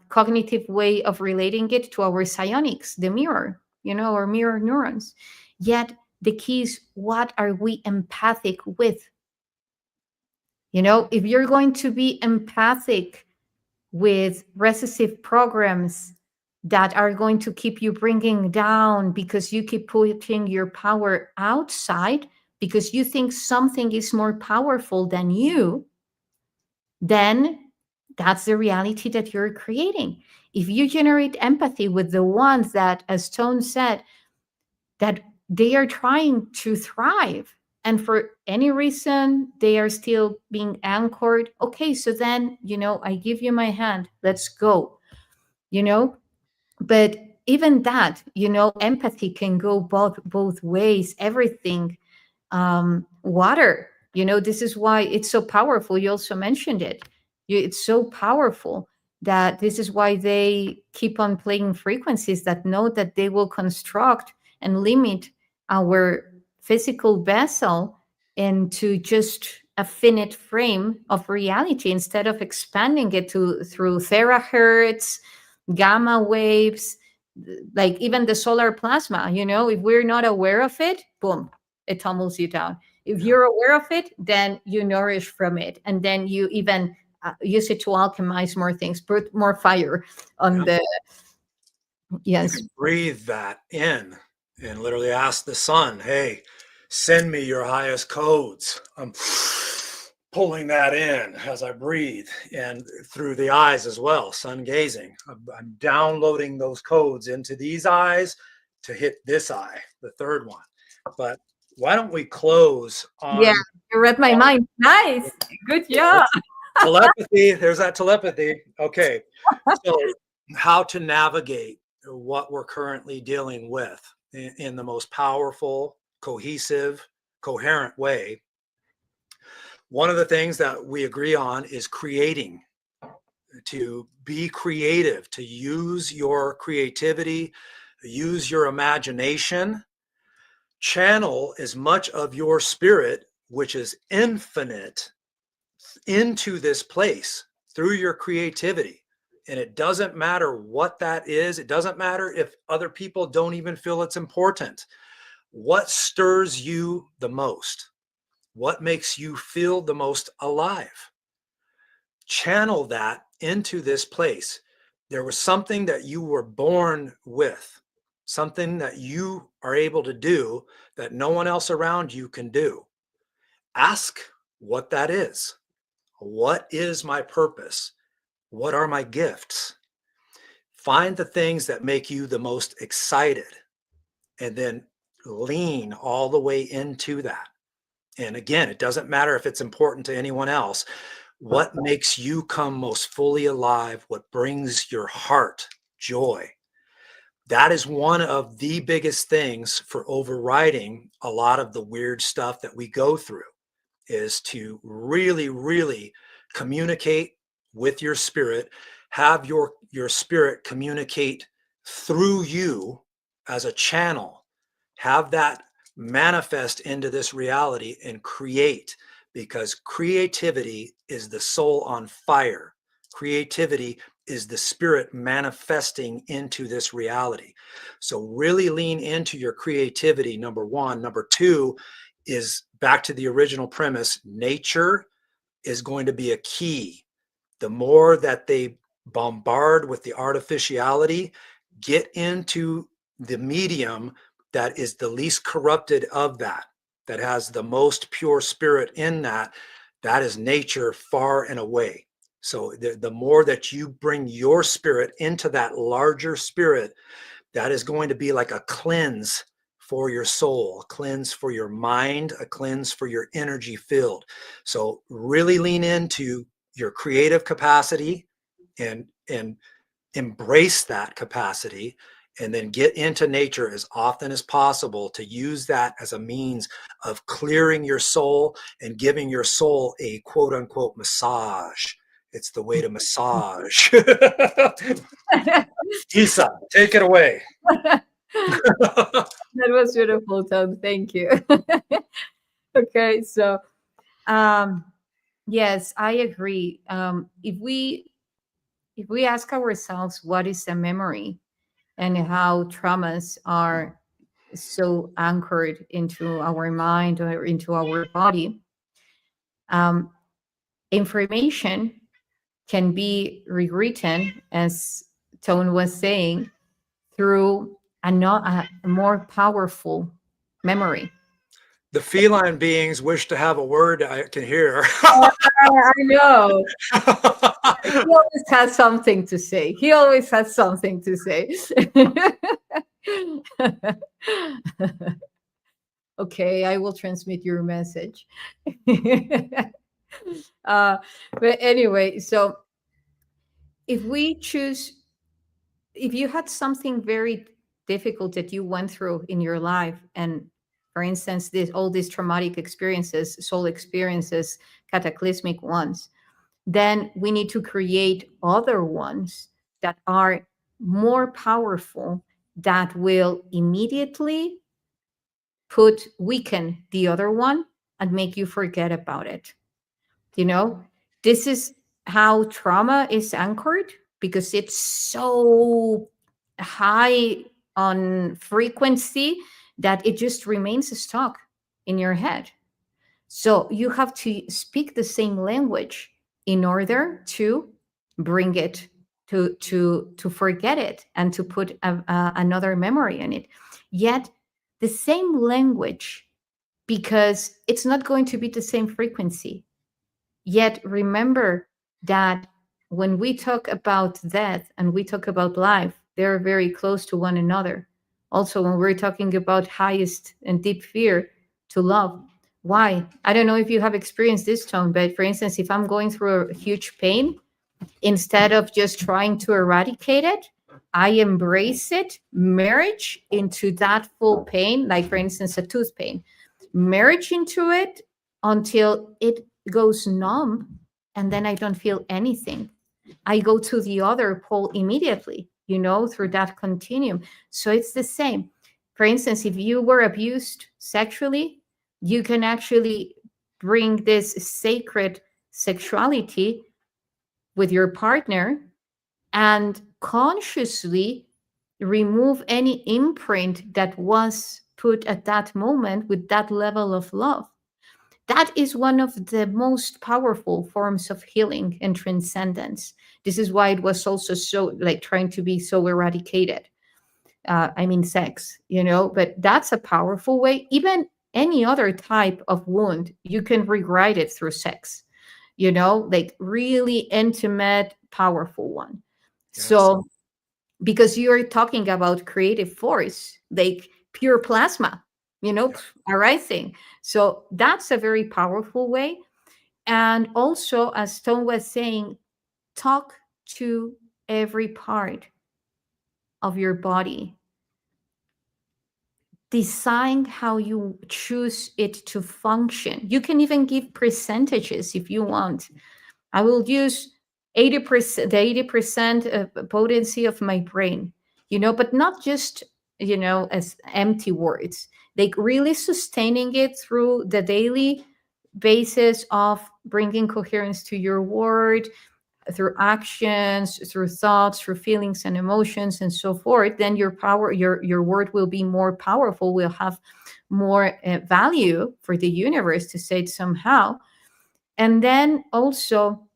cognitive way of relating it to our psionics, the mirror, our mirror neurons. Yet the key is, what are we empathic with? If you're going to be empathic with recessive programs that are going to keep you bringing down because you keep putting your power outside because you think something is more powerful than you, then that's the reality that you're creating. If you generate empathy with the ones that, as Tone said, that they are trying to thrive, and for any reason they are still being anchored, okay, so then, I give you my hand, let's go, but even that, empathy can go both ways. Everything, water, this is why it's so powerful. You also mentioned it. It's so powerful that this is why they keep on playing frequencies that know that they will construct and limit our physical vessel into just a finite frame of reality instead of expanding it through terahertz, gamma waves, like even the solar plasma. If we're not aware of it, boom, it tumbles you down. If you're aware of it, then you nourish from it, and then you even use it to alchemize more things, put more fire on the. You Yes. can breathe that in and literally ask the sun, hey, send me your highest codes. I'm pulling that in as I breathe, and through the eyes as well, sun gazing. I'm downloading those codes into these eyes to hit this eye, the third one. But why don't we close Yeah, on you read my mind. Nice. Good job. telepathy? There's that telepathy. Okay. So, how to navigate what we're currently dealing with in the most powerful, cohesive, coherent way. One of the things that we agree on is creating, to be creative, to use your creativity, use your imagination, channel as much of your spirit, which is infinite, into this place through your creativity. And it doesn't matter what that is. It doesn't matter if other people don't even feel it's important. What stirs you the most? What makes you feel the most alive? Channel that into this place. There was something that you were born with, something that you are able to do that no one else around you can do. Ask what that is. What is my purpose? What are my gifts? Find the things that make you the most excited and then lean all the way into that. And again, it doesn't matter if it's important to anyone else. What makes you come most fully alive? What brings your heart joy? That is one of the biggest things for overriding a lot of the weird stuff that we go through, is to really, really communicate with your spirit, have your spirit communicate through you as a channel, have that manifest into this reality and create, because creativity is the soul on fire. Creativity is the spirit manifesting into this reality. So really lean into your creativity, number one. Number two is back to the original premise. Nature is going to be a key. The more that they bombard with the artificiality, get into the medium that is the least corrupted of that, that has the most pure spirit in that. That is nature far and away. So the more that you bring your spirit into that larger spirit, that is going to be like a cleanse for your soul, a cleanse for your mind, a cleanse for your energy field. So really lean into your creative capacity and embrace that capacity, and then get into nature as often as possible to use that as a means of clearing your soul and giving your soul a quote unquote massage. It's the way to massage. YssaH, take it away. That was beautiful, Tom. Thank you. Okay, so yes, I agree. If we ask ourselves what is a memory and how traumas are so anchored into our mind or into our body, um, information can be rewritten, as Tone was saying, through a more powerful memory. The feline beings wish to have a word I can hear. I know. He always has something to say. He always has something to say. Okay, I will transmit your message. But anyway, so if we choose, if you had something very difficult that you went through in your life, and for instance, all these traumatic experiences, soul experiences, cataclysmic ones, then we need to create other ones that are more powerful, that will immediately weaken the other one and make you forget about it. You know, this is how trauma is anchored, because it's so high on frequency that it just remains stuck in your head. So you have to speak the same language in order to bring it to forget it and to put another memory in it. Yet the same language, because it's not going to be the same frequency. Yet remember that when we talk about death and we talk about life, they're very close to one another. Also, when we're talking about highest and deep fear to love, why? I don't know if you have experienced this, Tone, but for instance, if I'm going through a huge pain, instead of just trying to eradicate it, I embrace it, merge into that full pain, like for instance, a tooth pain, merge into it until it goes numb, and then I don't feel anything. I go to the other pole immediately, through that continuum. So it's the same. For instance, if you were abused sexually, you can actually bring this sacred sexuality with your partner and consciously remove any imprint that was put at that moment with that level of love. That is one of the most powerful forms of healing and transcendence. This is why it was also so like trying to be so eradicated. Sex, but that's a powerful way. Even any other type of wound, you can rewrite it through sex, like really intimate, powerful one. Yes. So, because you're talking about creative force, like pure plasma, arising. So that's a very powerful way. And also, as Stone was saying, talk to every part of your body. Design how you choose it to function. You can even give percentages if you want. I will use 80%, the 80% potency of my brain, but not just, as empty words, like really sustaining it through the daily basis of bringing coherence to your word, through actions, through thoughts, through feelings and emotions and so forth, then your power, your word will be more powerful, will have more value for the universe, to say it somehow. And then also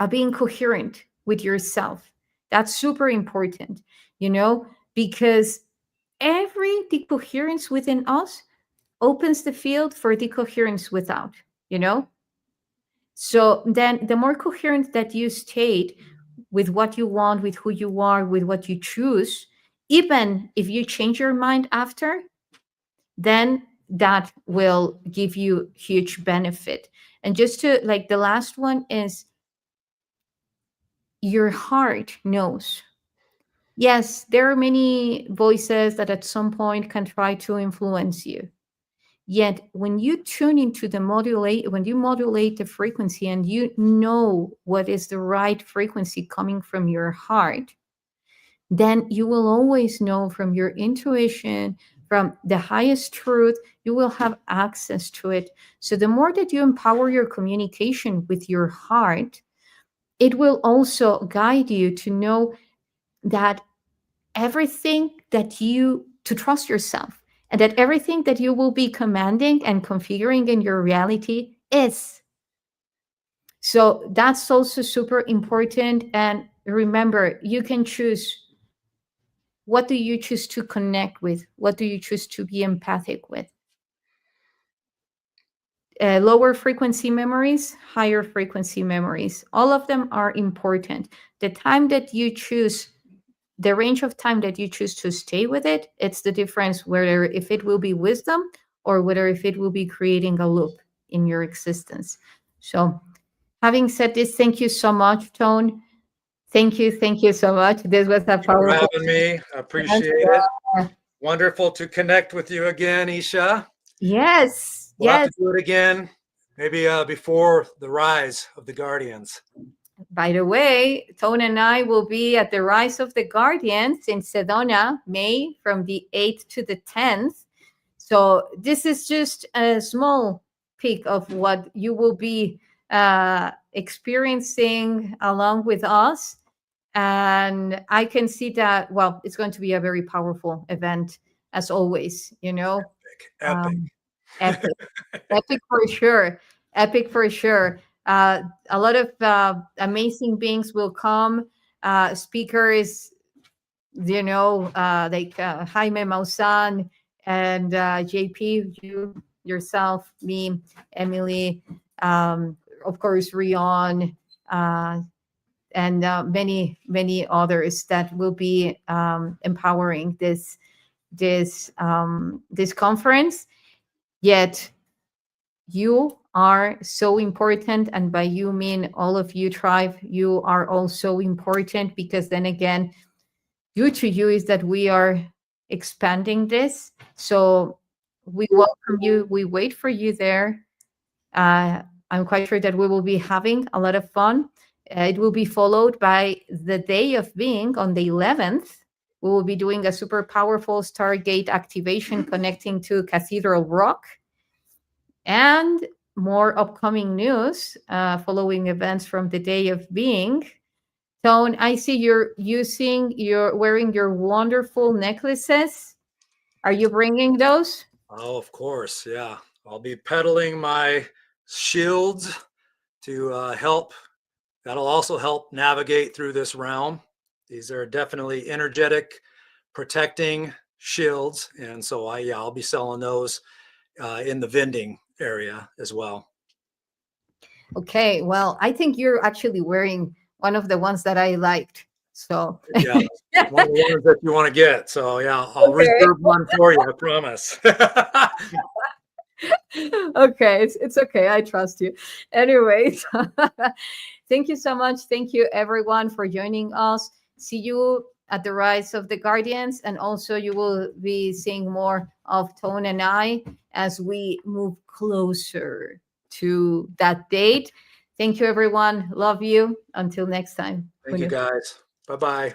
being coherent with yourself. That's super important, because every decoherence within us opens the field for decoherence without, you know? So then the more coherent that you stayed with what you want, with who you are, with what you choose, even if you change your mind after, then that will give you huge benefit. And just to like, the last one is your heart knows. Yes, there are many voices that at some point can try to influence you. Yet when you tune into when you modulate the frequency and you know what is the right frequency coming from your heart, then you will always know from your intuition, from the highest truth, you will have access to it. So the more that you empower your communication with your heart, it will also guide you to know that to trust yourself, and that everything that you will be commanding and configuring in your reality is. So that's also super important. And remember, you can choose, what do you choose to connect with? What do you choose to be empathic with? Lower frequency memories, higher frequency memories, all of them are important. The time that you choose, the range of time that you choose to stay with it, it's the difference whether if it will be wisdom or whether if it will be creating a loop in your existence. So having said this, thank you so much, Tone. Thank you so much. This was a Thank you for powerful. having me. I appreciate it. Wonderful to connect with you again, YssaH. Yes, We'll have yes. to do it again, maybe before the rise of the Guardians. By the way, Tone and I will be at the Rise of the Guardians in Sedona, May, from the 8th to the 10th. So this is just a small peek of what you will be experiencing along with us. And I can see that, well, it's going to be a very powerful event, as always, Epic. Epic. Epic for sure. Epic for sure. A lot of amazing beings will come. Speakers, like Jaime Maussan and JP, you yourself, me, Emily, of course, Rion, and many others that will be empowering this conference. Yet you are so important, and by you mean all of you tribe. You are all so important, because then again, due to you is that we are expanding this. So we welcome you, we wait for you there. I'm quite sure that we will be having a lot of fun. It will be followed by the day of being on the 11th. We will be doing a super powerful Stargate activation connecting to Cathedral Rock, and more upcoming news following events from the day of being. Tone, I see you're wearing your wonderful necklaces. Are you bringing those? Oh, of course. Yeah. I'll be peddling my shields to help. That'll also help navigate through this realm. These are definitely energetic, protecting shields. And so I'll be selling those in the vending area as well. Okay, well, I think you're actually wearing one of the ones that I liked. So yeah, one of the ones that you want to get. So yeah, I'll reserve one for you, I promise. Okay, it's okay. I trust you. Anyways, thank you so much. Thank you everyone for joining us. See you at the Rise of the Guardians, and also you will be seeing more of Tone and I as we move closer to that date. Thank you everyone. Love you. Until next time. Thank you guys. Bye-bye.